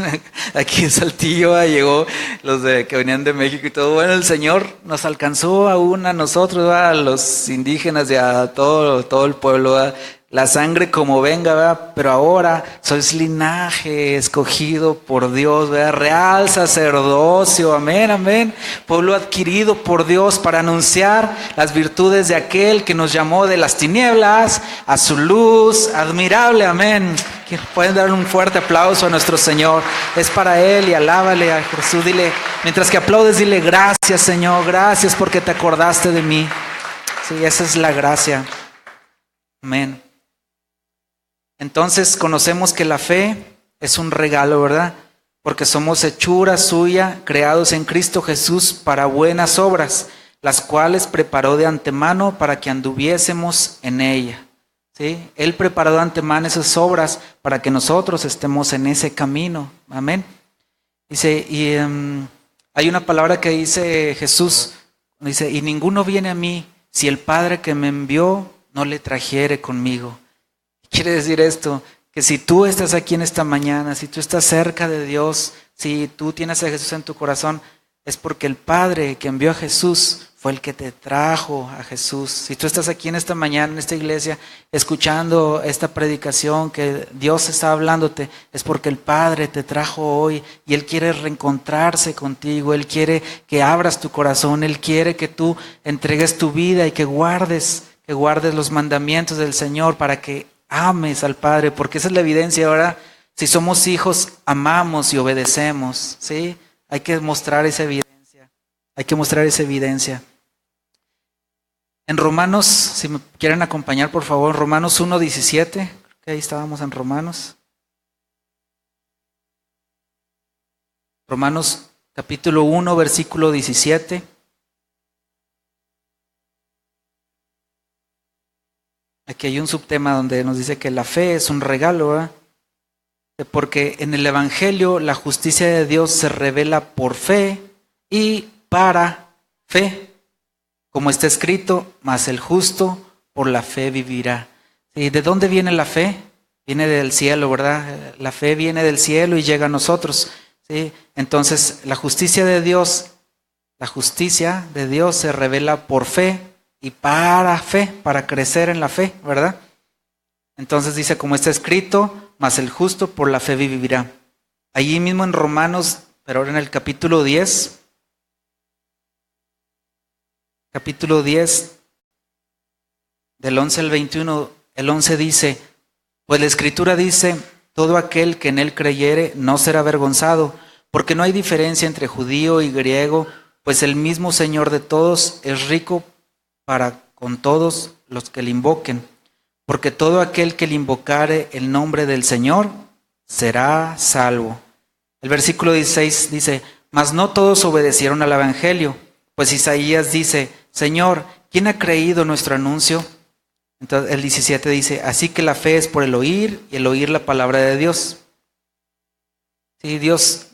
S1: aquí en Saltillo, ¿verdad? Llegó los que venían de México y todo. Bueno, el Señor nos alcanzó aún a nosotros, ¿verdad? A los indígenas y a todo el pueblo, ¿verdad? La sangre como venga, ¿verdad? Pero ahora sois linaje escogido por Dios, ¿verdad? Real sacerdocio, amén, amén. Pueblo adquirido por Dios para anunciar las virtudes de aquel que nos llamó de las tinieblas a su luz admirable, amén. Pueden dar un fuerte aplauso a nuestro Señor. Es para Él y alábale a Jesús. Dile, mientras que aplaudes, dile gracias, Señor, gracias porque te acordaste de mí. Sí, esa es la gracia. Amén. Entonces conocemos que la fe es un regalo, ¿verdad? Porque somos hechura suya, creados en Cristo Jesús para buenas obras, las cuales preparó de antemano para que anduviésemos en ella. ¿Sí? Él preparó de antemano esas obras para que nosotros estemos en ese camino. Amén. Dice, y hay una palabra que dice Jesús, dice, y ninguno viene a mí si el Padre que me envió no le trajere conmigo. Quiere decir esto, que si tú estás aquí en esta mañana, si tú estás cerca de Dios, si tú tienes a Jesús en tu corazón, es porque el Padre que envió a Jesús fue el que te trajo a Jesús. Si tú estás aquí en esta mañana, en esta iglesia, escuchando esta predicación que Dios está hablándote, es porque el Padre te trajo hoy y Él quiere reencontrarse contigo, Él quiere que abras tu corazón, Él quiere que tú entregues tu vida y que guardes los mandamientos del Señor para que ames al Padre, porque esa es la evidencia ahora. Si somos hijos, amamos y obedecemos, ¿sí? Hay que mostrar esa evidencia. Hay que mostrar esa evidencia. En Romanos, si me quieren acompañar, por favor, Romanos 1:17. Creo que ahí estábamos en Romanos. Romanos capítulo 1, versículo 17. Aquí hay un subtema donde nos dice que la fe es un regalo, ¿verdad? Porque en el Evangelio la justicia de Dios se revela por fe y para fe. Como está escrito, mas el justo por la fe vivirá. ¿Y de dónde viene la fe? Viene del cielo, ¿verdad? La fe viene del cielo y llega a nosotros, ¿sí? Entonces la justicia de Dios se revela por fe y para fe, para crecer en la fe, ¿verdad? Entonces dice, como está escrito, mas el justo por la fe vivirá. Allí mismo en Romanos, pero ahora en el capítulo 10, del 11 al 21, el 11 dice, pues la Escritura dice, todo aquel que en él creyere no será avergonzado, porque no hay diferencia entre judío y griego, pues el mismo Señor de todos es rico para con todos los que le invoquen, porque todo aquel que le invocare el nombre del Señor será salvo. El versículo 16 dice, mas no todos obedecieron al Evangelio, pues Isaías dice, Señor, ¿quién ha creído nuestro anuncio? Entonces el 17 dice, así que la fe es por el oír y el oír la palabra de Dios. Sí, Dios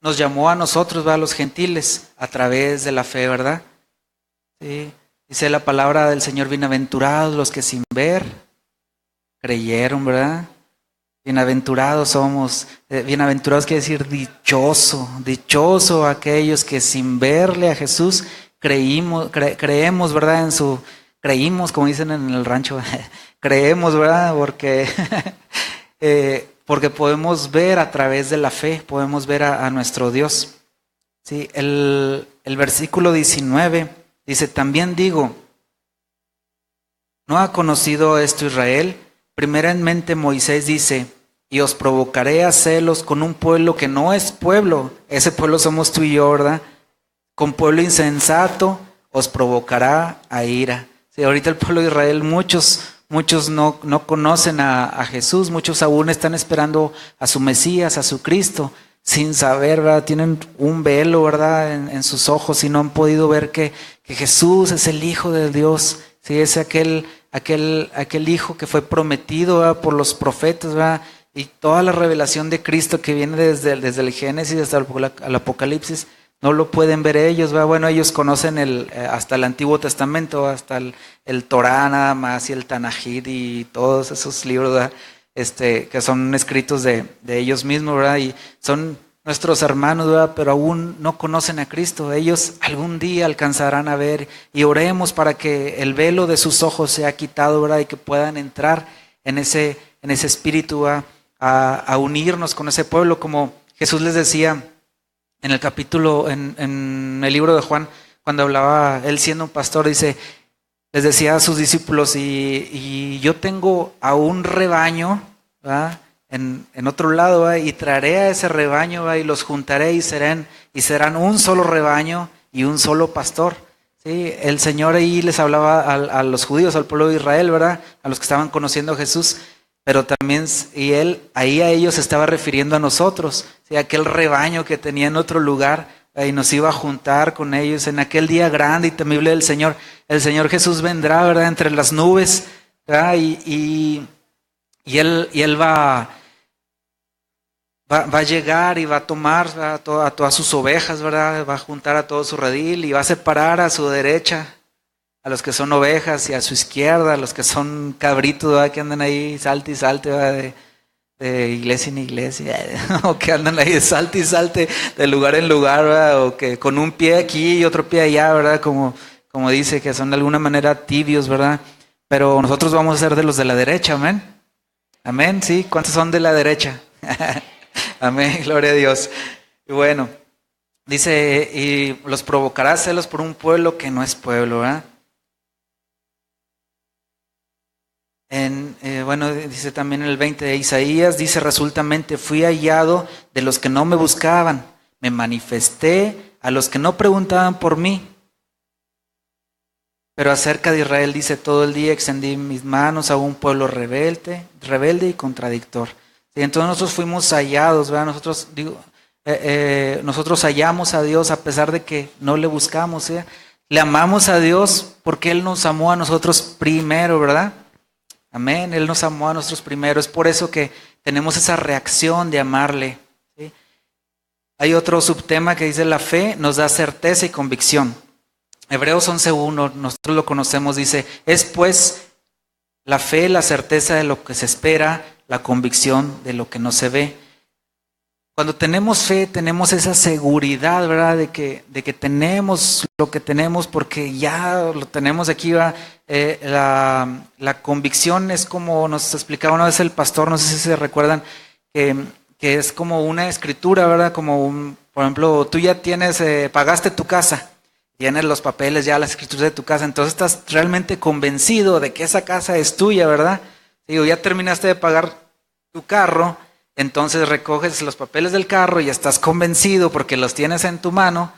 S1: nos llamó a nosotros, ¿verdad? A los gentiles, a través de la fe, ¿verdad? Sí. Dice la palabra del Señor, bienaventurados los que sin ver creyeron, ¿verdad? Bienaventurados somos, bienaventurados quiere decir dichoso, dichoso aquellos que sin verle a Jesús creemos, ¿verdad? Creímos, como dicen en el rancho, creemos, ¿verdad? Porque, porque podemos ver a través de la fe, podemos ver a nuestro Dios. Sí, el versículo 19 dice, también digo, ¿no ha conocido esto Israel? Primeramente Moisés dice, y os provocaré a celos con un pueblo que no es pueblo. Ese pueblo somos tú y yo, ¿verdad? Con pueblo insensato os provocará a ira. Sí, ahorita el pueblo de Israel, muchos no conocen a Jesús, muchos aún están esperando a su Mesías, a su Cristo, sin saber, ¿verdad? Tienen un velo, ¿verdad? En sus ojos y no han podido ver que Jesús es el Hijo de Dios. Sí, es aquel hijo que fue prometido, ¿verdad? Por los profetas, ¿verdad? Y toda la revelación de Cristo que viene desde el Génesis hasta el Apocalipsis, no lo pueden ver ellos, ¿verdad? Bueno, ellos conocen hasta el Antiguo Testamento, hasta el Torá nada más y el Tanajid y todos esos libros, ¿verdad? Que son escritos de ellos mismos, ¿verdad? Y son nuestros hermanos, ¿verdad? Pero aún no conocen a Cristo. Ellos algún día alcanzarán a ver, y oremos para que el velo de sus ojos sea quitado, ¿verdad? Y que puedan entrar en ese espíritu, ¿verdad? A unirnos con ese pueblo, como Jesús les decía en el capítulo, en el libro de Juan, cuando hablaba él siendo un pastor, dice, les decía a sus discípulos, y yo tengo a un rebaño, ¿verdad? En otro lado, ¿verdad? Y traeré a ese rebaño, ¿verdad? Y los juntaré y serán un solo rebaño y un solo pastor. ¿Sí? El Señor ahí les hablaba a los judíos, al pueblo de Israel, ¿verdad? A los que estaban conociendo a Jesús, pero también, y él ahí a ellos se estaba refiriendo a nosotros, ¿sí? Aquel rebaño que tenía en otro lugar, y nos iba a juntar con ellos en aquel día grande y temible del Señor. El Señor Jesús vendrá, ¿verdad? Entre las nubes, ¿verdad? Y él va a llegar y va a tomar a todas sus ovejas, ¿verdad? Va a juntar a todo su redil y va a separar a su derecha a los que son ovejas y a su izquierda a los que son cabritos, ¿verdad? Que andan ahí salte y salte, ¿verdad? De iglesia en iglesia, o que andan ahí de salte y salte de lugar en lugar, ¿verdad? O que con un pie aquí y otro pie allá, ¿verdad? Como dice, que son de alguna manera tibios, ¿verdad? Pero nosotros vamos a ser de los de la derecha, amén. Amén, sí. ¿Cuántos son de la derecha? Amén, gloria a Dios. Y bueno, dice, y los provocará celos por un pueblo que no es pueblo, ¿verdad? Bueno, dice también en el 20 de Isaías, dice, resueltamente fui hallado de los que no me buscaban, me manifesté a los que no preguntaban por mí. Pero acerca de Israel dice, todo el día extendí mis manos a un pueblo rebelde y contradictor. Sí, entonces nosotros fuimos hallados, ¿verdad? Nosotros hallamos a Dios a pesar de que no le buscamos, ¿sí? Le amamos a Dios porque Él nos amó a nosotros primero, ¿verdad? Amén, Él nos amó a nosotros primero. Es por eso que tenemos esa reacción de amarle, ¿sí? Hay otro subtema que dice, la fe nos da certeza y convicción. Hebreos 11:1, nosotros lo conocemos, dice, es pues la fe, la certeza de lo que se espera, la convicción de lo que no se ve. Cuando tenemos fe, tenemos esa seguridad, ¿verdad? De que tenemos lo que tenemos porque ya lo tenemos aquí, ¿verdad? La convicción es como nos explicaba una vez el pastor, no sé si se recuerdan, que es como una escritura, ¿verdad? Como por ejemplo, tú ya pagaste tu casa, tienes los papeles, ya las escrituras de tu casa, entonces estás realmente convencido de que esa casa es tuya, ¿verdad? Digo, ya terminaste de pagar tu carro, entonces recoges los papeles del carro y estás convencido porque los tienes en tu mano,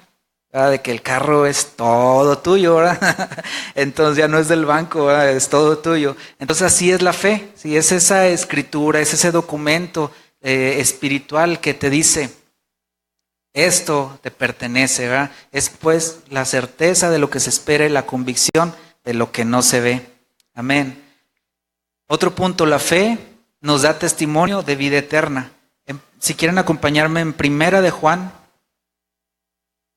S1: ¿verdad? De que el carro es todo tuyo, ¿verdad? Entonces ya no es del banco, ¿verdad? Es todo tuyo. Entonces así es la fe, ¿sí? Es esa escritura, es ese documento espiritual que te dice, esto te pertenece, ¿verdad? Es pues la certeza de lo que se espera y la convicción de lo que no se ve. Amén. Otro punto, la fe nos da testimonio de vida eterna. Si quieren acompañarme en Primera de Juan,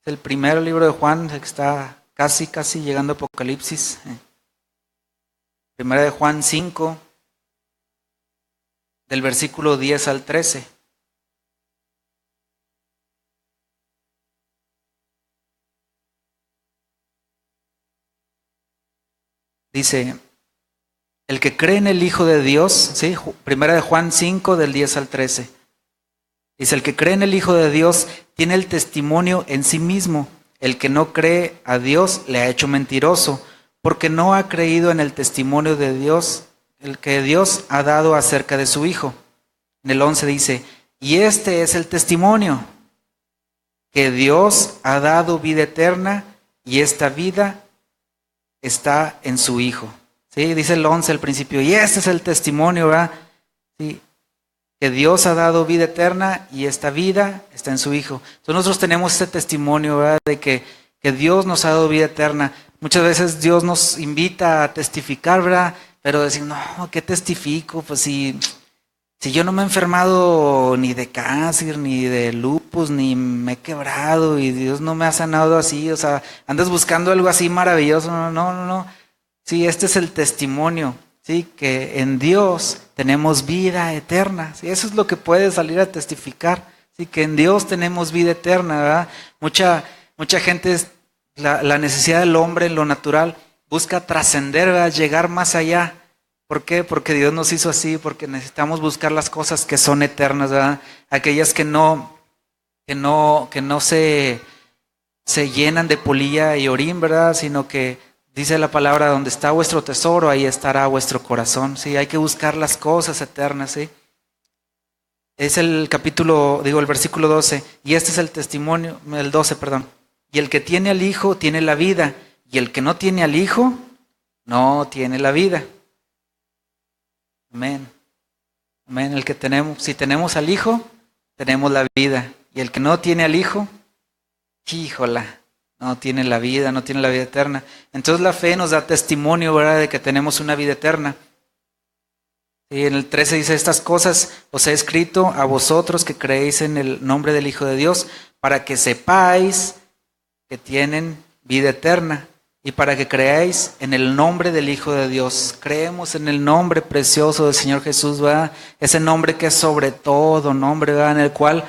S1: el primer libro de Juan, que está casi llegando a Apocalipsis. Primera de Juan 5, del versículo 10 al 13. Dice, el que cree en el Hijo de Dios, ¿sí? Primera de Juan 5, del 10 al 13. Dice, el que cree en el Hijo de Dios tiene el testimonio en sí mismo. El que no cree a Dios le ha hecho mentiroso, porque no ha creído en el testimonio de Dios, el que Dios ha dado acerca de su Hijo. En el 11 dice, y este es el testimonio, que Dios ha dado vida eterna, y esta vida está en su Hijo. ¿Sí? Dice el 11 al principio, y este es el testimonio, ¿verdad? Sí, que Dios ha dado vida eterna y esta vida está en su Hijo. Entonces nosotros tenemos este testimonio, ¿verdad? De que Dios nos ha dado vida eterna. Muchas veces Dios nos invita a testificar, ¿verdad? Pero decir, no, ¿qué testifico? Pues si yo no me he enfermado ni de cáncer, ni de lupus, ni me he quebrado y Dios no me ha sanado así, o sea, andas buscando algo así maravilloso. No. Sí, este es el testimonio, sí, que en Dios tenemos vida eterna. Sí, eso es lo que puede salir a testificar, sí, que en Dios tenemos vida eterna, ¿verdad? Mucha gente, la necesidad del hombre en lo natural busca trascender, ¿verdad? Llegar más allá. ¿Por qué? Porque Dios nos hizo así, porque necesitamos buscar las cosas que son eternas, ¿verdad? Aquellas que no se llenan de polilla y orín, ¿verdad? Sino que dice la palabra, donde está vuestro tesoro, ahí estará vuestro corazón. Sí, hay que buscar las cosas eternas, ¿sí? Es el versículo 12, y este es el testimonio, el 12, perdón. Y el que tiene al Hijo tiene la vida, y el que no tiene al Hijo no tiene la vida. Amén. Amén. Si tenemos al Hijo, tenemos la vida. Y el que no tiene al Hijo, híjola, no tiene la vida eterna. Entonces la fe nos da testimonio, ¿verdad?, de que tenemos una vida eterna. Y en el 13 dice, estas cosas os he escrito a vosotros que creéis en el nombre del Hijo de Dios, para que sepáis que tienen vida eterna. Y para que creáis en el nombre del Hijo de Dios. Creemos en el nombre precioso del Señor Jesús, ¿verdad? Ese nombre que es sobre todo nombre, ¿verdad? En el cual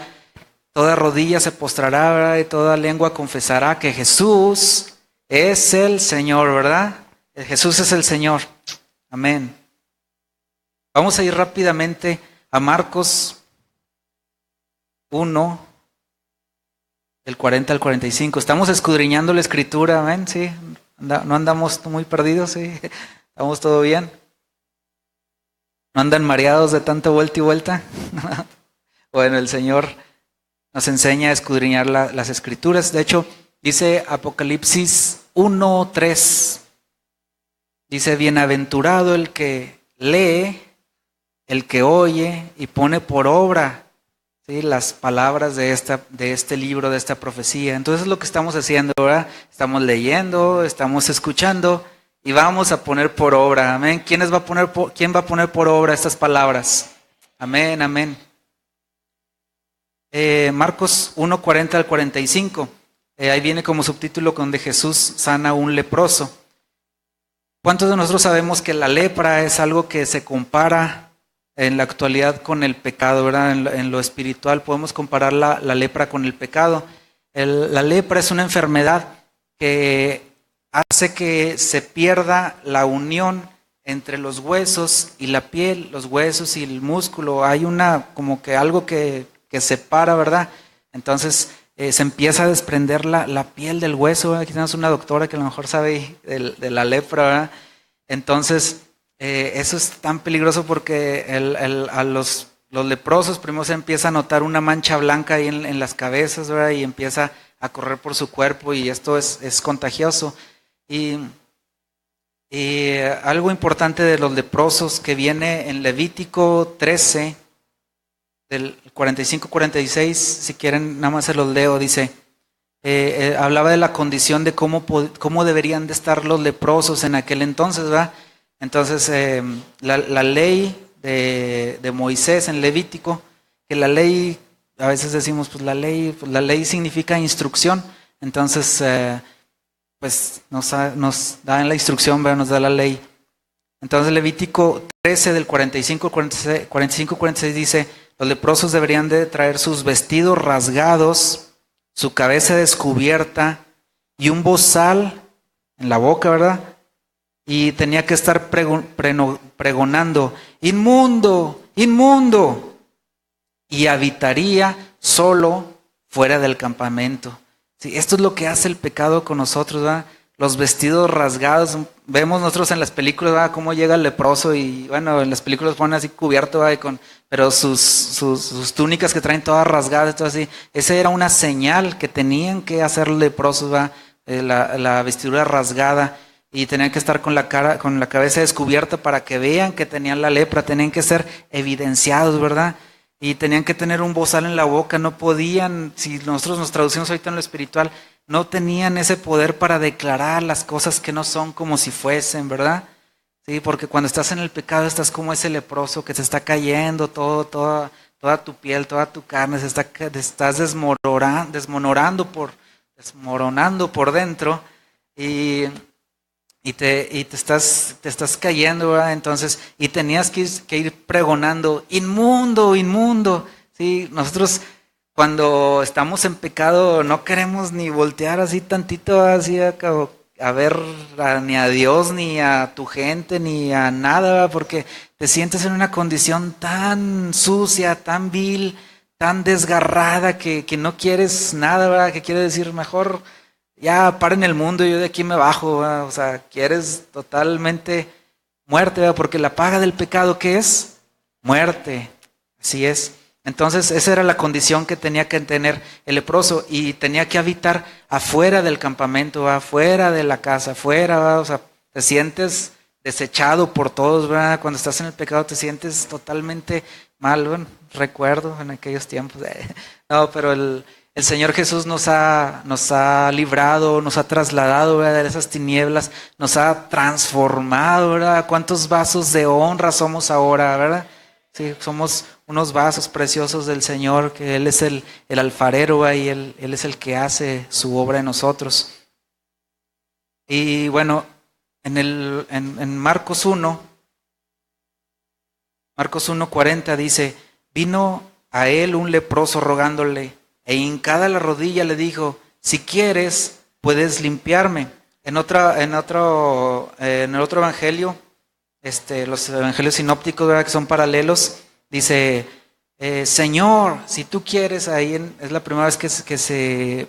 S1: toda rodilla se postrará, ¿verdad? Y toda lengua confesará que Jesús es el Señor, ¿verdad? Jesús es el Señor. Amén. Vamos a ir rápidamente a Marcos 1, del 40 al 45. Estamos escudriñando la Escritura, amén, sí. No andamos muy perdidos, sí. Estamos todo bien. ¿No andan mareados de tanta vuelta y vuelta? Bueno, el Señor nos enseña a escudriñar las Escrituras. De hecho, dice Apocalipsis 1:3. Dice, bienaventurado el que lee, el que oye y pone por obra, ¿sí?, las palabras de este libro, de esta profecía. Entonces es lo que estamos haciendo, ¿verdad? Estamos leyendo, estamos escuchando y vamos a poner por obra. Amén. ¿Quién va a poner por obra estas palabras? Amén, amén. Marcos 1:40 al 45. Ahí viene como subtítulo donde Jesús sana a un leproso. ¿Cuántos de nosotros sabemos que la lepra es algo que se compara en la actualidad con el pecado, ¿verdad? En lo espiritual podemos comparar la lepra con el pecado. La lepra es una enfermedad que hace que se pierda la unión entre los huesos y la piel, los huesos y el músculo. Hay como que algo que separa, ¿verdad? Entonces se empieza a desprender la piel del hueso. Aquí tenemos una doctora que a lo mejor sabe de la lepra, ¿verdad? Entonces eso es tan peligroso porque a los leprosos primero se empieza a notar una mancha blanca ahí en las cabezas, ¿verdad? Y empieza a correr por su cuerpo y esto es contagioso. Y algo importante de los leprosos que viene en Levítico 13, del 45-46, si quieren nada más se los leo, dice, hablaba de la condición de cómo deberían de estar los leprosos en aquel entonces, ¿verdad? Entonces, la ley de Moisés en Levítico, que la ley, a veces decimos, pues la ley significa instrucción. Entonces, pues nos da la instrucción, ¿verdad? Nos da la ley. Entonces Levítico 13 del 45-46 dice, los leprosos deberían de traer sus vestidos rasgados, su cabeza descubierta y un bozal en la boca, ¿verdad? Y tenía que estar pregonando, inmundo, inmundo, y habitaría solo fuera del campamento. Sí, esto es lo que hace el pecado con nosotros, ¿verdad? Los vestidos rasgados. Vemos nosotros en las películas, ¿verdad?, cómo llega el leproso y bueno, en las películas ponen así cubierto, ¿verdad?, pero sus túnicas que traen todas rasgadas, todo así. Esa era una señal que tenían que hacer los leprosos, ¿verdad? La vestidura rasgada, y tenían que estar con la cabeza descubierta para que vean que tenían la lepra. Tenían que ser evidenciados, ¿verdad? Y tenían que tener un bozal en la boca. No podían, si nosotros nos traducimos ahorita en lo espiritual, no tenían ese poder para declarar las cosas que no son como si fuesen, ¿verdad? Sí, porque cuando estás en el pecado estás como ese leproso que se está cayendo toda tu piel, toda tu carne, te estás desmoronando por dentro, y te estás cayendo, ¿verdad? Entonces, y tenías que ir pregonando, inmundo, inmundo. Sí, nosotros cuando estamos en pecado no queremos ni voltear así tantito así a ver ni a Dios, ni a tu gente, ni a nada, ¿verdad? Porque te sientes en una condición tan sucia, tan vil, tan desgarrada que no quieres nada, ¿verdad? Que quieres decir, mejor ya paren el mundo, yo de aquí me bajo, ¿verdad? O sea, quieres totalmente muerte, ¿verdad? Porque la paga del pecado, ¿qué es? Muerte, así es. Entonces esa era la condición que tenía que tener el leproso, y tenía que habitar afuera del campamento, ¿verdad?, afuera de la casa, afuera, ¿verdad? O sea, te sientes desechado por todos, ¿verdad? Cuando estás en el pecado te sientes totalmente mal. Bueno, recuerdo en aquellos tiempos. No, pero el Señor Jesús nos ha librado, nos ha trasladado, ¿verdad?, de esas tinieblas, nos ha transformado, ¿verdad? ¿Cuántos vasos de honra somos ahora, verdad? Sí, somos unos vasos preciosos del Señor, que Él es el alfarero, ¿verdad? Y Él es el que hace su obra en nosotros. Y bueno, en Marcos 1:40 dice, vino a él un leproso rogándole, e hincada la rodilla le dijo, si quieres, puedes limpiarme. En el otro evangelio, los evangelios sinópticos, ¿verdad?, que son paralelos, dice, Señor, si tú quieres, es la primera vez que se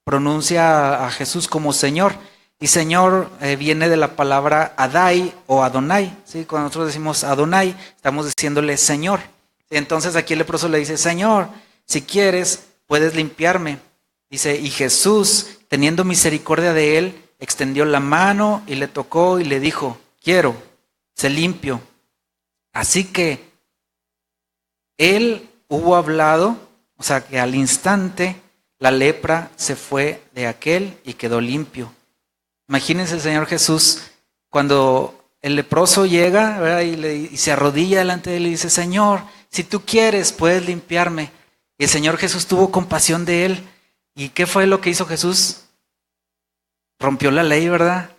S1: pronuncia a Jesús como Señor. Y Señor viene de la palabra Adai o Adonai, ¿sí? Cuando nosotros decimos Adonai, estamos diciéndole Señor. Entonces aquí el leproso le dice, Señor, si quieres, puedes limpiarme. Dice, y Jesús, teniendo misericordia de él, extendió la mano y le tocó y le dijo, quiero, sé limpio. Así que él hubo hablado, o sea que al instante la lepra se fue de aquel y quedó limpio. Imagínense el Señor Jesús cuando el leproso llega, ¿verdad?, y se arrodilla delante de él y dice, Señor, si tú quieres, puedes limpiarme. Y el Señor Jesús tuvo compasión de él. ¿Y qué fue lo que hizo Jesús? Rompió la ley, ¿verdad?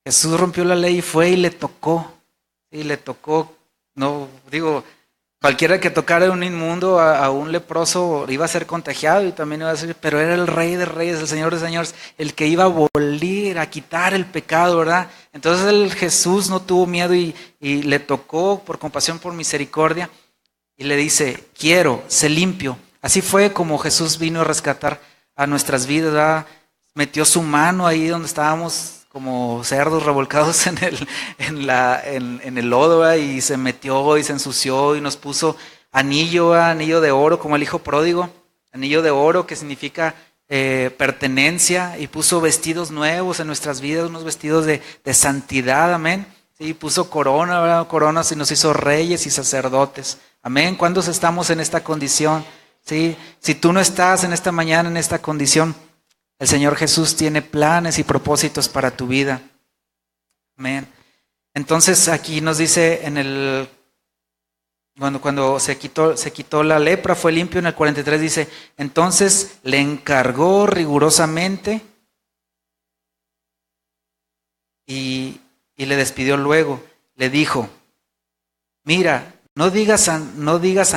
S1: Jesús rompió la ley y fue y le tocó. Y le tocó, no digo, cualquiera que tocara un inmundo a un leproso iba a ser contagiado y también iba a ser, pero era el Rey de Reyes, el Señor de Señores, el que iba a abolir, a quitar el pecado, ¿verdad? Entonces el Jesús no tuvo miedo y le tocó por compasión, por misericordia, y le dice, quiero, sé limpio. Así fue como Jesús vino a rescatar a nuestras vidas, ¿verdad? Metió su mano ahí donde estábamos como cerdos revolcados en el lodo, ¿verdad? Y se metió y se ensució y nos puso anillo, ¿verdad?, anillo de oro, como el hijo pródigo, anillo de oro que significa pertenencia, y puso vestidos nuevos en nuestras vidas, unos vestidos de santidad, amén. Sí, puso corona, ¿verdad? Coronas, y nos hizo reyes y sacerdotes, amén. ¿Cuándo estamos en esta condición? Sí, si tú no estás en esta mañana en esta condición, el Señor Jesús tiene planes y propósitos para tu vida. Amén. Entonces aquí nos dice cuando se quitó la lepra, fue limpio. En el 43 dice, entonces le encargó rigurosamente y le despidió luego. le dijo, mira, no digas a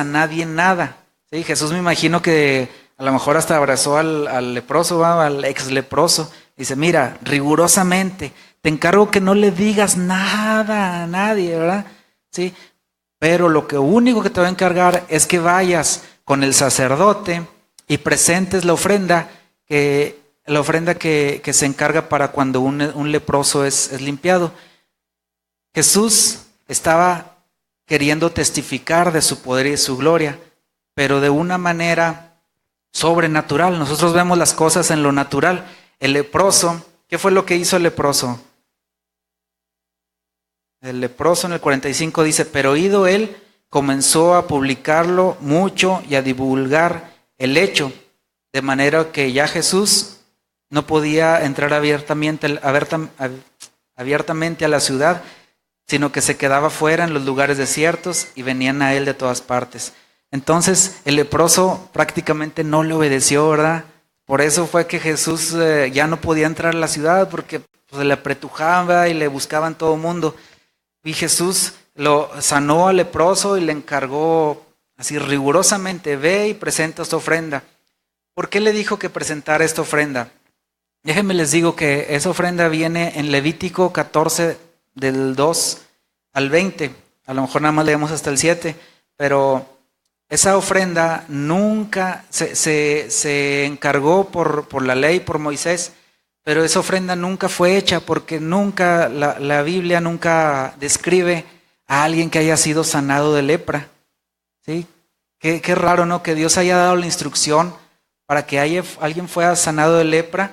S1: nadie nada. ¿Sí? Jesús, me imagino que a lo mejor hasta abrazó al leproso, ¿va? Al ex leproso. Dice, mira, rigurosamente, te encargo que no le digas nada a nadie, ¿verdad? ¿Sí? Pero lo único que te voy a encargar es que vayas con el sacerdote y presentes la ofrenda que se encarga para cuando un leproso es limpiado. Jesús estaba queriendo testificar de su poder y de su gloria, pero de una manera sobrenatural. Nosotros vemos las cosas en lo natural. El leproso, ¿qué fue lo que hizo el leproso? El leproso en el 45 dice, pero oído él, comenzó a publicarlo mucho y a divulgar el hecho, de manera que ya Jesús no podía entrar abiertamente a la ciudad, sino que se quedaba fuera en los lugares desiertos y venían a él de todas partes. Entonces el leproso prácticamente no le obedeció, ¿verdad? Por eso fue que Jesús ya no podía entrar a la ciudad, porque pues, le apretujaba y le buscaban todo el mundo. Y Jesús lo sanó al leproso y le encargó así rigurosamente, ve y presenta esta ofrenda. ¿Por qué le dijo que presentara esta ofrenda? Déjenme les digo que esa ofrenda viene en Levítico 14 del 2 al 20. A lo mejor nada más leemos hasta el 7, pero esa ofrenda nunca se encargó por la ley, por Moisés, pero esa ofrenda nunca fue hecha porque nunca, la Biblia nunca describe a alguien que haya sido sanado de lepra. ¿Sí? Qué raro, ¿no? Que Dios haya dado la instrucción para que alguien fuera sanado de lepra,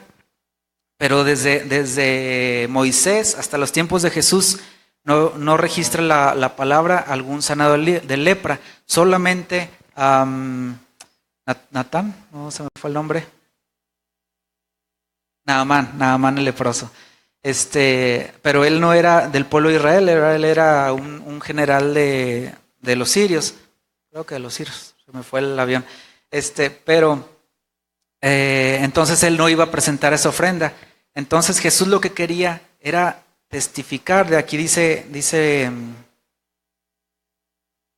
S1: pero desde Moisés hasta los tiempos de Jesús no registra la palabra algún sanado de lepra. Solamente Natán, no se me fue el nombre. Naamán el leproso. Pero él no era del pueblo de Israel, él era un general de los sirios. Creo que de los sirios, se me fue el avión. Entonces él no iba a presentar esa ofrenda. Entonces Jesús lo que quería era testificar. De aquí dice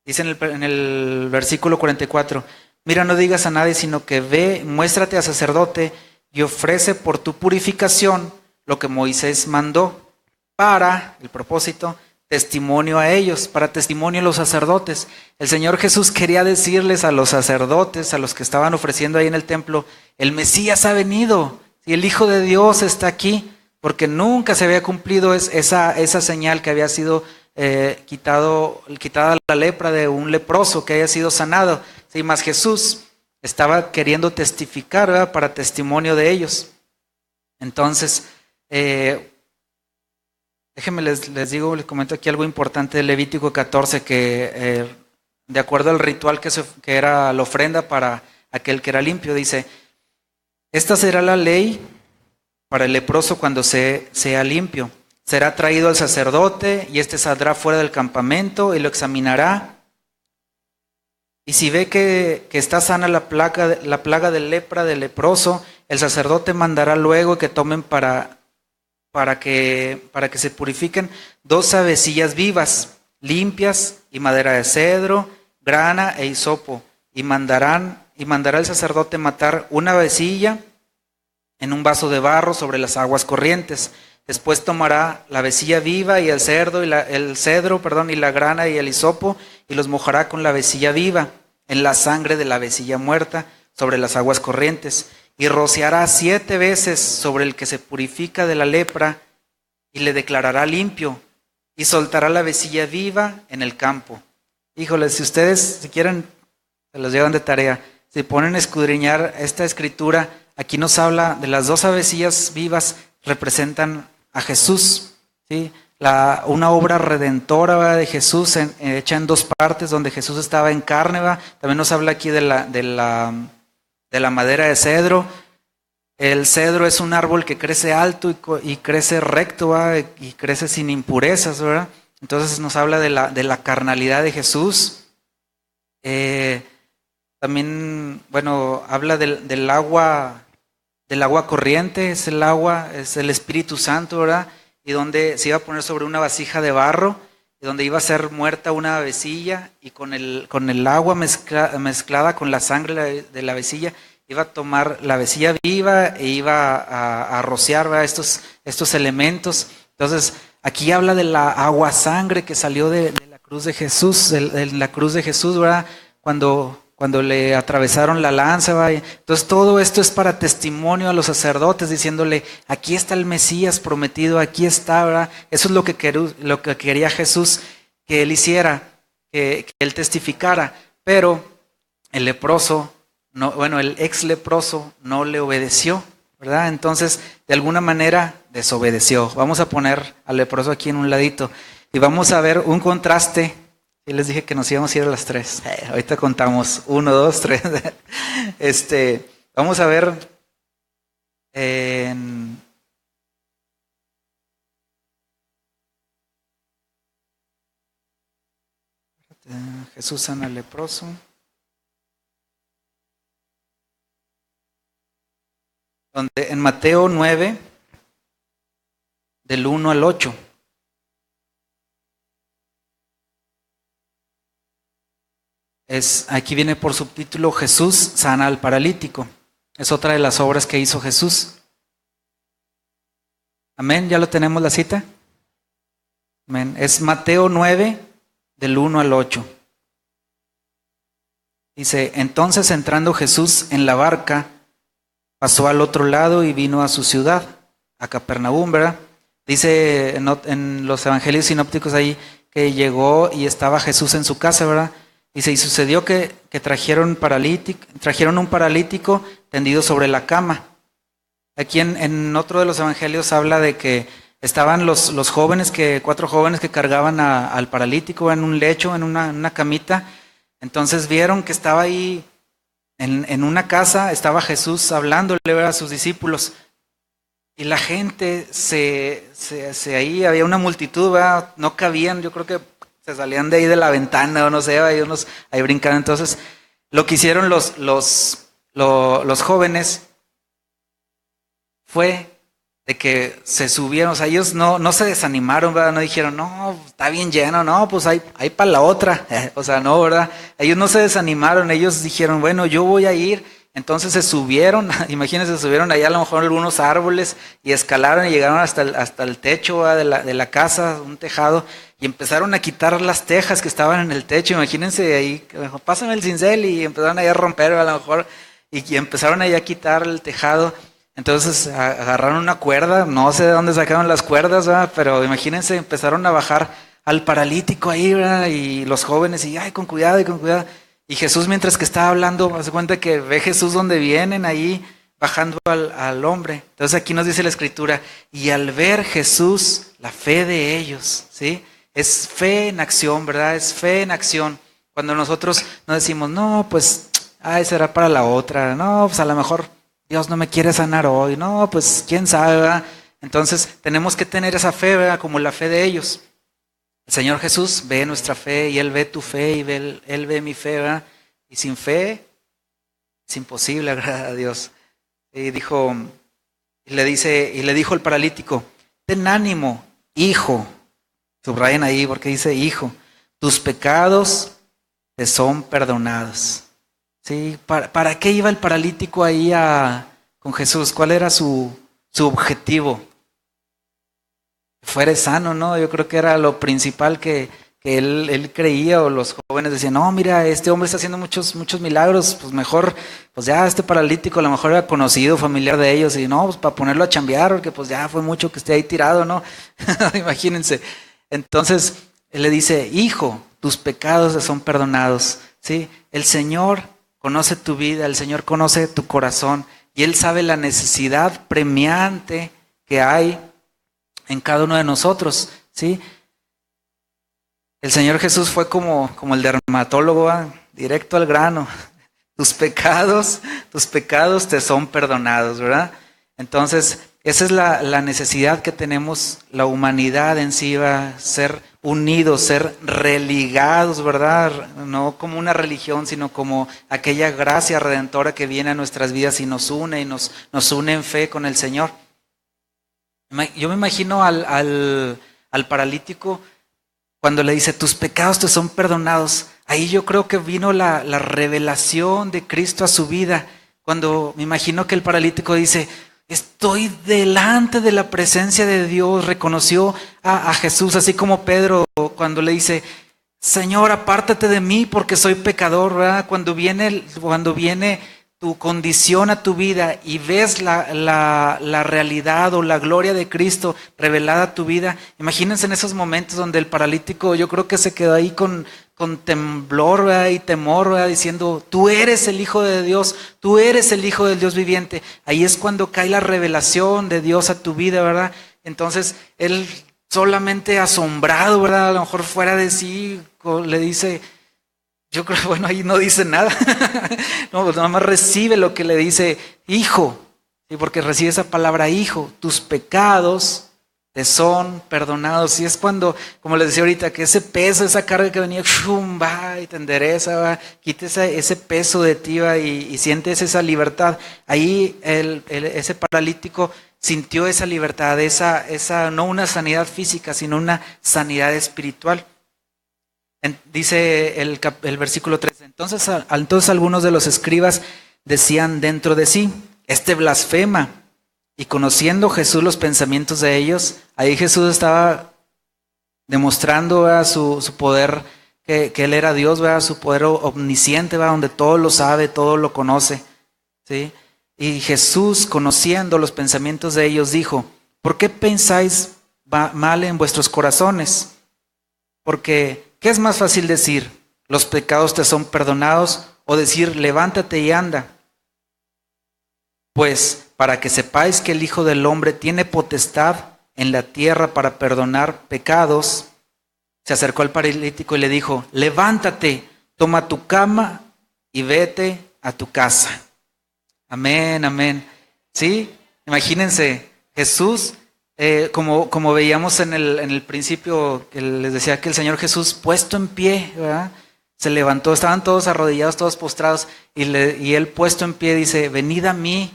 S1: en el versículo 44, mira, no digas a nadie, sino que ve, muéstrate al sacerdote y ofrece por tu purificación lo que Moisés mandó para, el propósito, testimonio a ellos, para testimonio a los sacerdotes. El Señor Jesús quería decirles a los sacerdotes, a los que estaban ofreciendo ahí en el templo, el Mesías ha venido, y el Hijo de Dios está aquí, porque nunca se había cumplido esa señal que había sido quitada la lepra de un leproso que haya sido sanado. Sí, más Jesús estaba queriendo testificar, ¿verdad?, para testimonio de ellos. Entonces, déjenme les comento aquí algo importante de Levítico 14, que de acuerdo al ritual que era la ofrenda para aquel que era limpio, dice, esta será la ley para el leproso cuando sea limpio. Será traído al sacerdote y éste saldrá fuera del campamento y lo examinará. Y si ve que está sana la plaga de lepra del leproso, el sacerdote mandará luego que tomen para que se purifiquen 2 avecillas vivas, limpias, y madera de cedro, grana e hisopo. Y mandará el sacerdote matar una avecilla en un vaso de barro sobre las aguas corrientes. Después tomará la avecilla viva y el cedro y la grana y el hisopo y los mojará con la avecilla viva en la sangre de la avecilla muerta sobre las aguas corrientes y rociará 7 veces sobre el que se purifica de la lepra y le declarará limpio y soltará la avecilla viva en el campo. Híjole, si ustedes si quieren se los llevan de tarea, si ponen a escudriñar esta escritura, aquí nos habla de las 2 avecillas vivas, representan a Jesús, ¿sí? Una obra redentora, ¿verdad?, de Jesús hecha en 2 partes, donde Jesús estaba en carne, ¿verdad? También nos habla aquí de la madera de cedro. El cedro es un árbol que crece alto y crece recto, ¿verdad?, y crece sin impurezas, ¿verdad? Entonces nos habla de la carnalidad de Jesús. También, bueno, habla del agua corriente, es el Espíritu Santo, ¿verdad? Y donde se iba a poner sobre una vasija de barro y donde iba a ser muerta una avecilla, y con el agua mezclada con la sangre de la avecilla, iba a tomar la avecilla viva e iba a rociar, ¿verdad?, estos elementos. Entonces, aquí habla de la agua sangre que salió de la cruz de Jesús, de la cruz de Jesús, ¿verdad?, cuando le atravesaron la lanza, ¿verdad? Entonces todo esto es para testimonio a los sacerdotes, diciéndole, aquí está el Mesías prometido, aquí está, ¿verdad? Eso es lo que quería Jesús que él hiciera, que él testificara, pero el leproso, el ex leproso no le obedeció, ¿verdad? Entonces, de alguna manera desobedeció. Vamos a poner al leproso aquí en un ladito y vamos a ver un contraste. Y les dije que nos íbamos a ir a las 3. Ahorita contamos 1, 2, 3. Vamos a ver Jesús sana al leproso. Donde en Mateo 9, del 1 al 8. Aquí viene por subtítulo Jesús sana al paralítico. Es otra de las obras que hizo Jesús. Amén, ¿ya lo tenemos la cita? Amén. Es Mateo 9, del 1 al 8. Dice, entonces entrando Jesús en la barca, pasó al otro lado y vino a su ciudad, a Capernaum, ¿verdad? Dice en los evangelios sinópticos ahí que llegó y estaba Jesús en su casa, ¿verdad? Dice, y sucedió que trajeron un paralítico tendido sobre la cama. Aquí en otro de los evangelios habla de que estaban los jóvenes, 4 jóvenes que cargaban al paralítico en un lecho, en una camita. Entonces vieron que estaba ahí en una casa, estaba Jesús hablándole a sus discípulos. Y la gente ahí había una multitud, ¿verdad? No cabían, yo creo que se salían de ahí de la ventana o no sé, hay unos ahí brincando. Entonces, lo que hicieron los jóvenes fue de que se subieron, o sea, ellos no se desanimaron, ¿verdad? No dijeron, no, está bien lleno, no, pues hay para la otra, o sea, no, ¿verdad? Ellos no se desanimaron, ellos dijeron, bueno, yo voy a ir. Entonces se subieron, imagínense, se subieron allá a lo mejor algunos árboles y escalaron y llegaron hasta el techo de la casa, un tejado, y empezaron a quitar las tejas que estaban en el techo. Imagínense ahí, pásame el cincel, y empezaron ahí a romper a lo mejor, y empezaron ahí a quitar el tejado. Entonces agarraron una cuerda, no sé de dónde sacaron las cuerdas, ¿verdad? Pero imagínense, empezaron a bajar al paralítico ahí, ¿verdad? Y los jóvenes, y ay, con cuidado y con cuidado. Y Jesús, mientras que estaba hablando, hace cuenta que ve Jesús donde vienen ahí bajando al hombre. Entonces aquí nos dice la Escritura, y al ver Jesús la fe de ellos, ¿sí? Es fe en acción, ¿verdad? Es fe en acción. Cuando nosotros no decimos, no, pues, será para la otra, no, pues a lo mejor Dios no me quiere sanar hoy, no, pues quién sabe, ¿verdad? Entonces tenemos que tener esa fe, ¿verdad? Como la fe de ellos. El Señor Jesús ve nuestra fe y Él ve tu fe y Él ve mi fe, ¿verdad? Y sin fe es imposible agradar a Dios. Y le dijo el paralítico, ten ánimo, hijo. Subrayen ahí porque dice hijo, tus pecados te son perdonados. ¿Sí? ¿Para qué iba el paralítico ahí con Jesús? ¿Cuál era su objetivo? Fuera sano, ¿no? Yo creo que era lo principal que él creía, o los jóvenes decían, no, mira, este hombre está haciendo muchos milagros, pues mejor, pues ya este paralítico a lo mejor era conocido, familiar de ellos, y no, pues para ponerlo a chambear, porque pues ya fue mucho que esté ahí tirado, ¿no? Imagínense. Entonces, él le dice, hijo, tus pecados te son perdonados, ¿sí? El Señor conoce tu vida, el Señor conoce tu corazón, y Él sabe la necesidad premiante que hay en cada uno de nosotros, ¿sí? El Señor Jesús fue como el dermatólogo, directo al grano. Tus pecados te son perdonados, ¿verdad? Entonces, esa es la necesidad que tenemos la humanidad en sí, va a ser unidos, ser religados, ¿verdad? No como una religión, sino como aquella gracia redentora que viene a nuestras vidas y nos une en fe con el Señor. Yo me imagino al paralítico cuando le dice, tus pecados te son perdonados, ahí yo creo que vino la revelación de Cristo a su vida. Cuando me imagino que el paralítico dice, estoy delante de la presencia de Dios, reconoció a Jesús, así como Pedro cuando le dice, Señor, apártate de mí porque soy pecador, ¿verdad? Cuando viene tu condición a tu vida y ves la realidad o la gloria de Cristo revelada a tu vida, imagínense en esos momentos donde el paralítico yo creo que se quedó ahí con temblor, ¿verdad? Y temor, ¿verdad? Diciendo, tú eres el Hijo de Dios, tú eres el Hijo del Dios viviente. Ahí es cuando cae la revelación de Dios a tu vida, ¿verdad? Entonces él solamente asombrado, ¿verdad? A lo mejor fuera de sí, le dice, yo creo, bueno, ahí no dice nada. No, pues nada más recibe lo que le dice, hijo, ¿sí? Porque recibe esa palabra hijo, tus pecados te son perdonados. Y es cuando, como les decía ahorita, que ese peso, esa carga que venía, va y te endereza, va, quita ese peso de ti, va, y sientes esa libertad. Ahí ese paralítico sintió esa libertad, esa no una sanidad física, sino una sanidad espiritual. Dice el versículo 3, entonces algunos de los escribas decían dentro de sí, este blasfema. Y conociendo Jesús los pensamientos de ellos, ahí Jesús estaba demostrando, ¿verdad?, su poder, que Él era Dios, ¿verdad?, su poder omnisciente, ¿verdad?, donde todo lo sabe, todo lo conoce, ¿sí? Y Jesús, conociendo los pensamientos de ellos, dijo, ¿por qué pensáis mal en vuestros corazones? Porque, ¿qué es más fácil decir? ¿Los pecados te son perdonados? O decir, levántate y anda. Pues, para que sepáis que el Hijo del Hombre tiene potestad en la tierra para perdonar pecados, se acercó al paralítico y le dijo, levántate, toma tu cama y vete a tu casa. Amén, amén. ¿Sí? Imagínense, Jesús, como veíamos en el principio, que les decía que el Señor Jesús puesto en pie, ¿verdad?, se levantó, estaban todos arrodillados, todos postrados, y Él puesto en pie dice, venid a mí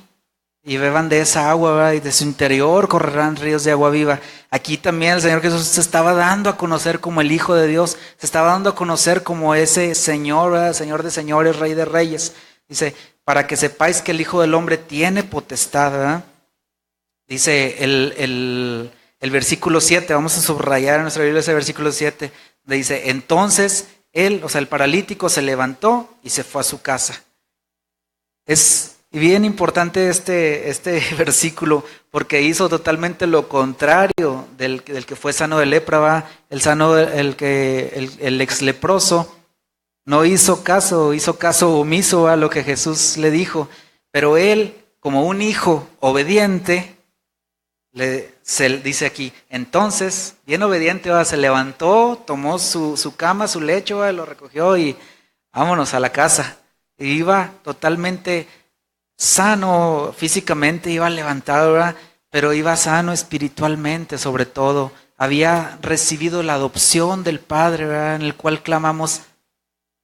S1: y beban de esa agua, ¿verdad?, y de su interior correrán ríos de agua viva. Aquí también el Señor Jesús se estaba dando a conocer como el Hijo de Dios, se estaba dando a conocer como ese Señor, ¿verdad?, Señor de señores, Rey de reyes. Dice, para que sepáis que el Hijo del Hombre tiene potestad, ¿verdad? Dice el versículo 7, vamos a subrayar en nuestra Biblia ese versículo 7, dice, entonces él, o sea, el paralítico se levantó y se fue a su casa. Es bien importante este versículo porque hizo totalmente lo contrario del que fue sano de lepra, ¿va? El ex leproso no hizo caso omiso a lo que Jesús le dijo, pero él, como un hijo obediente, se dice aquí, entonces, bien obediente, ¿va?, se levantó, tomó su cama, su lecho, ¿va?, lo recogió y vámonos a la casa. Y iba totalmente sano físicamente, iba levantado, ¿verdad?, pero iba sano espiritualmente sobre todo. Había recibido la adopción del Padre, ¿verdad?, en el cual clamamos,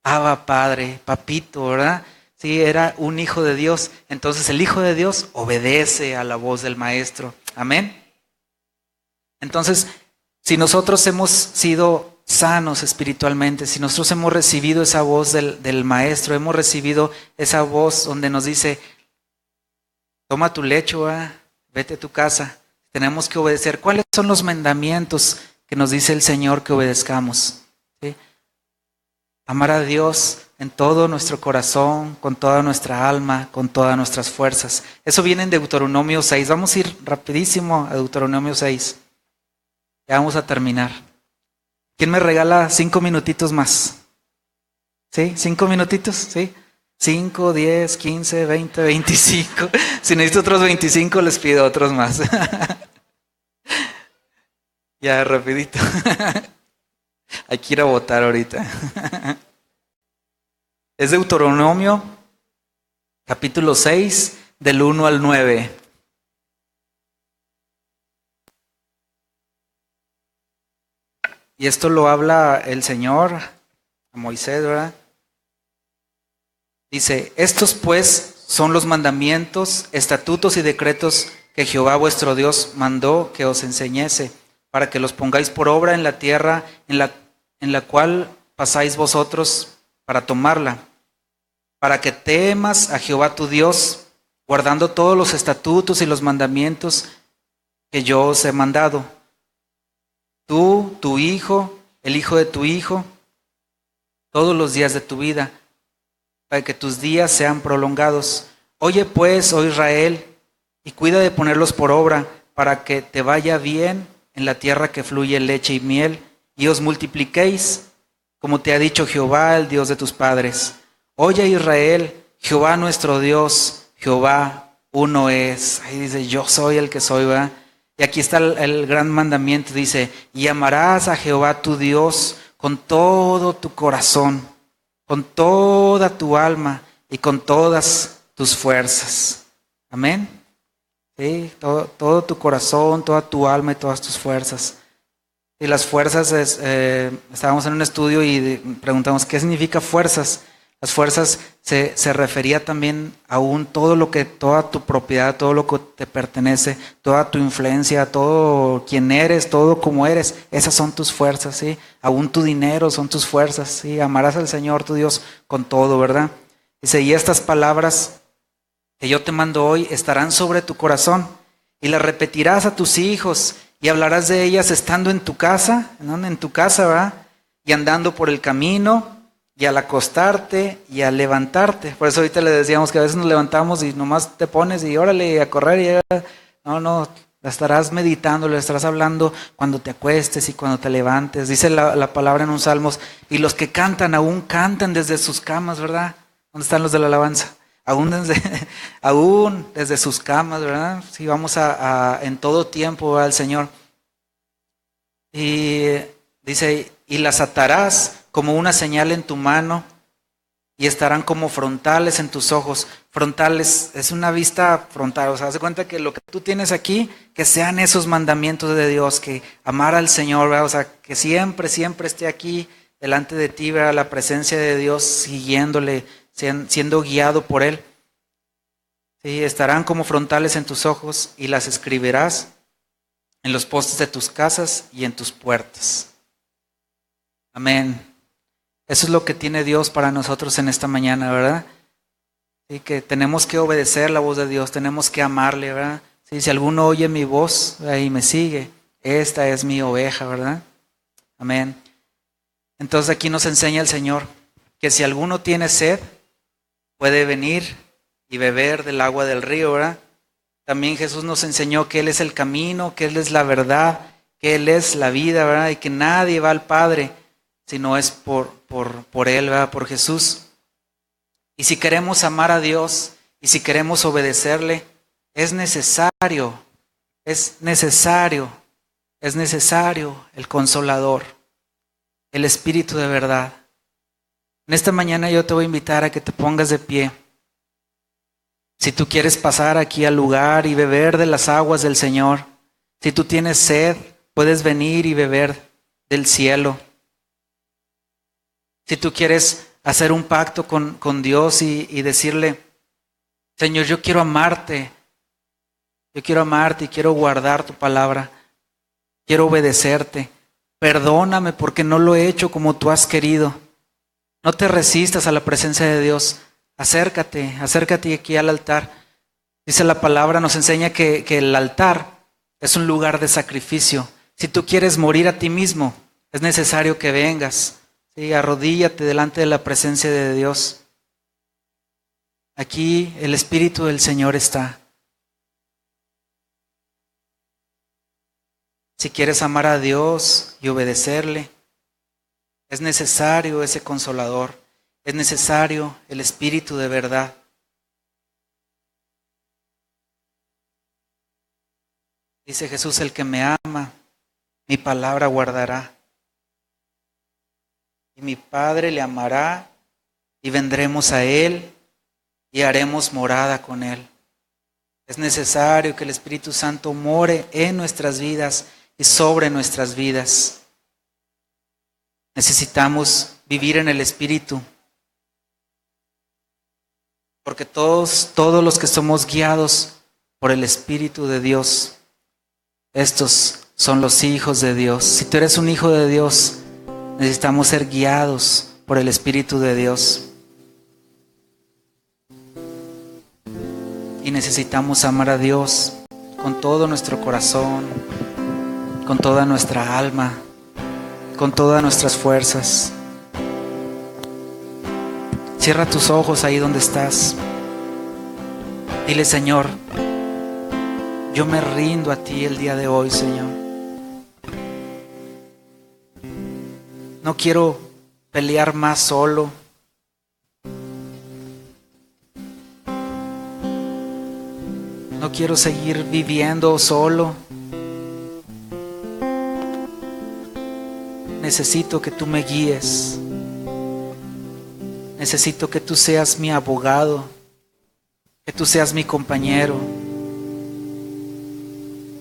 S1: Abba Padre, Papito, ¿verdad? Sí, era un hijo de Dios. Entonces el Hijo de Dios obedece a la voz del Maestro. Amén. Entonces, si nosotros hemos sido sanos espiritualmente, si nosotros hemos recibido esa voz del Maestro, hemos recibido esa voz donde nos dice, toma tu lecho, vete a tu casa, tenemos que obedecer. ¿Cuáles son los mandamientos que nos dice el Señor que obedezcamos? ¿Sí? Amar a Dios en todo nuestro corazón, con toda nuestra alma, con todas nuestras fuerzas. Eso viene en Deuteronomio 6. Vamos a ir rapidísimo a Deuteronomio 6. Ya vamos a terminar. ¿Quién me regala 5 minutitos más? ¿Sí? 5 minutitos, ¿sí? 5, 10, 15, 20, 25. Si necesito otros 25, les pido otros más. Ya, rapidito. Hay que ir a votar ahorita. Es Deuteronomio, capítulo 6, del 1 al 9. Y esto lo habla el Señor a Moisés, ¿verdad? Dice, estos pues son los mandamientos, estatutos y decretos que Jehová vuestro Dios mandó que os enseñase, para que los pongáis por obra en la tierra en la en la cual pasáis vosotros para tomarla, para que temas a Jehová tu Dios, guardando todos los estatutos y los mandamientos que yo os he mandado. Tú, tu hijo, el hijo de tu hijo, todos los días de tu vida, para que tus días sean prolongados. Oye pues, oh Israel, y cuida de ponerlos por obra, para que te vaya bien en la tierra que fluye leche y miel, y os multipliquéis, como te ha dicho Jehová, el Dios de tus padres. Oye Israel, Jehová nuestro Dios, Jehová uno es. Ahí dice, yo soy el que soy, ¿verdad? Y aquí está el gran mandamiento, dice, y amarás a Jehová tu Dios con todo tu corazón, con toda tu alma y con todas tus fuerzas. Amén. Sí, todo tu corazón, toda tu alma y todas tus fuerzas. Y las fuerzas, estábamos en un estudio y preguntamos, ¿qué significa fuerzas? Las fuerzas se refería también aún toda tu propiedad, todo lo que te pertenece, toda tu influencia, todo quien eres, todo como eres, esas son tus fuerzas, ¿sí? Aún tu dinero son tus fuerzas, ¿sí? Amarás al Señor tu Dios con todo, ¿verdad? Dice, y estas palabras que yo te mando hoy estarán sobre tu corazón y las repetirás a tus hijos y hablarás de ellas estando en tu casa, ¿no? En tu casa, ¿verdad? Y andando por el camino y al acostarte y al levantarte. Por eso ahorita le decíamos que a veces nos levantamos y nomás te pones y órale a correr. No, la estarás meditando, le estarás hablando cuando te acuestes y cuando te levantes. Dice la palabra en un Salmos, y los que cantan aún cantan desde sus camas, ¿verdad? ¿Dónde están los de la alabanza? Aún desde sus camas, ¿verdad? Sí, vamos en todo tiempo al Señor. Y dice, y las atarás como una señal en tu mano y estarán como frontales en tus ojos. Frontales es una vista frontal, o sea, haz de cuenta que lo que tú tienes aquí, que sean esos mandamientos de Dios, que amar al Señor, ¿verdad? O sea, que siempre esté aquí delante de ti, ¿verdad? La presencia de Dios, siguiéndole, siendo guiado por Él. Sí, estarán como frontales en tus ojos y las escribirás en los postes de tus casas y en tus puertas. Amén. Eso es lo que tiene Dios para nosotros en esta mañana, ¿verdad? Sí, que tenemos que obedecer la voz de Dios, tenemos que amarle, ¿verdad? Sí, si alguno oye mi voz y me sigue, esta es mi oveja, ¿verdad? Amén. Entonces aquí nos enseña el Señor que si alguno tiene sed, puede venir y beber del agua del río, ¿verdad? También Jesús nos enseñó que Él es el camino, que Él es la verdad, que Él es la vida, ¿verdad? Y que nadie va al Padre si no es por Él, ¿verdad? Por Jesús. Y si queremos amar a Dios y si queremos obedecerle, es necesario el Consolador, el Espíritu de verdad. En esta mañana yo te voy a invitar a que te pongas de pie. Si tú quieres pasar aquí al lugar y beber de las aguas del Señor, si tú tienes sed, puedes venir y beber del cielo. Si tú quieres hacer un pacto con Dios y decirle, Señor, yo quiero amarte y quiero guardar tu palabra, quiero obedecerte, perdóname porque no lo he hecho como tú has querido. No te resistas a la presencia de Dios, acércate aquí al altar. Dice la palabra, nos enseña que el altar es un lugar de sacrificio. Si tú quieres morir a ti mismo, es necesario que vengas. Sí, arrodíllate delante de la presencia de Dios. Aquí el Espíritu del Señor está. Si quieres amar a Dios y obedecerle, es necesario ese Consolador, es necesario el Espíritu de verdad. Dice Jesús, el que me ama, mi palabra guardará. Y mi Padre le amará y vendremos a Él y haremos morada con Él. Es necesario que el Espíritu Santo more en nuestras vidas y sobre nuestras vidas. Necesitamos vivir en el Espíritu, porque todos los que somos guiados por el Espíritu de Dios, estos son los hijos de Dios. Si tú eres un hijo de Dios, Necesitamos ser guiados por el Espíritu de Dios. Y necesitamos amar a Dios con todo nuestro corazón, con toda nuestra alma, con todas nuestras fuerzas. Cierra tus ojos ahí donde estás. Dile: Señor, yo me rindo a ti el día de hoy, Señor. No quiero pelear más solo. No quiero seguir viviendo solo. Necesito que tú me guíes. Necesito que tú seas mi abogado, que tú seas mi compañero,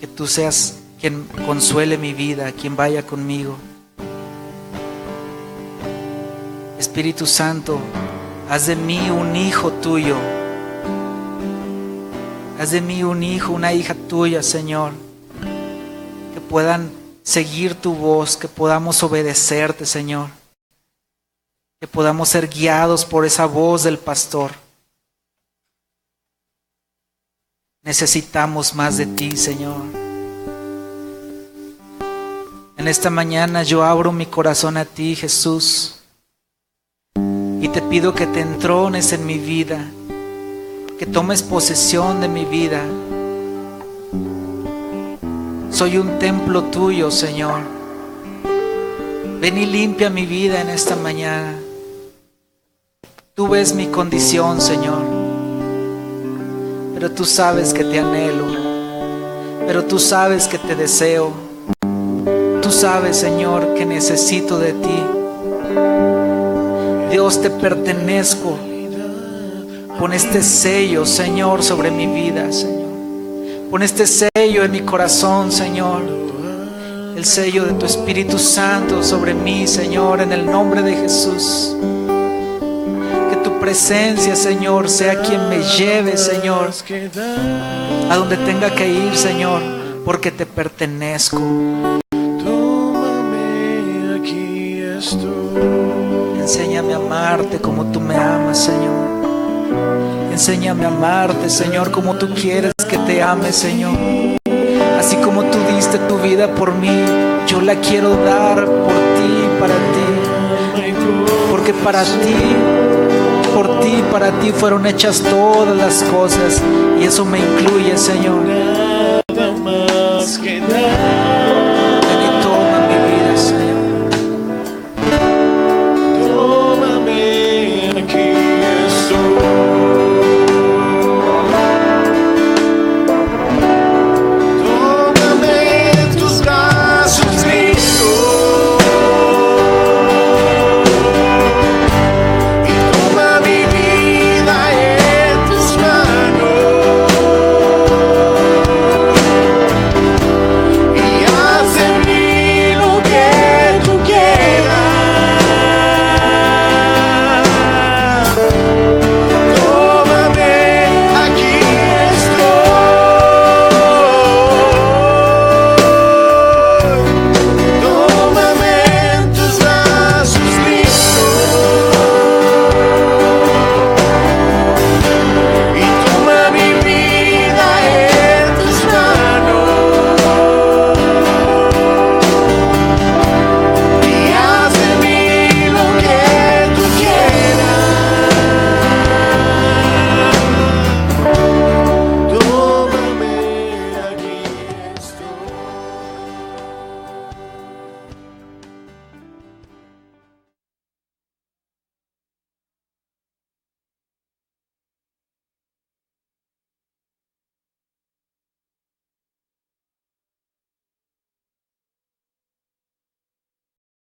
S1: que tú seas quien consuele mi vida, quien vaya conmigo. Espíritu Santo, haz de mí un hijo tuyo. Haz de mí un hijo, una hija tuya, Señor. Que puedan seguir tu voz, que podamos obedecerte, Señor. Que podamos ser guiados por esa voz del pastor. Necesitamos más de ti, Señor. En esta mañana yo abro mi corazón a ti, Jesús. Y te pido que te entrones en mi vida, que tomes posesión de mi vida. Soy un templo tuyo, Señor. Ven y limpia mi vida en esta mañana. Tú ves mi condición, Señor, pero tú sabes que te anhelo, pero tú sabes que te deseo. Tú sabes, Señor, que necesito de ti. Dios, te pertenezco. Pon este sello, Señor, sobre mi vida, Señor. Pon este sello en mi corazón, Señor. El sello de tu Espíritu Santo sobre mí, Señor, en el nombre de Jesús. Que tu presencia, Señor, sea quien me lleve, Señor, a donde tenga que ir, Señor, porque te pertenezco. Enséñame a amarte como tú me amas, Señor. Enséñame a amarte, Señor, como tú quieres que te ame, Señor. Así como tú diste tu vida por mí, yo la quiero dar por ti, para ti. Porque por ti, para ti fueron hechas todas las cosas. Y eso me incluye, Señor.
S2: Nada más que nada.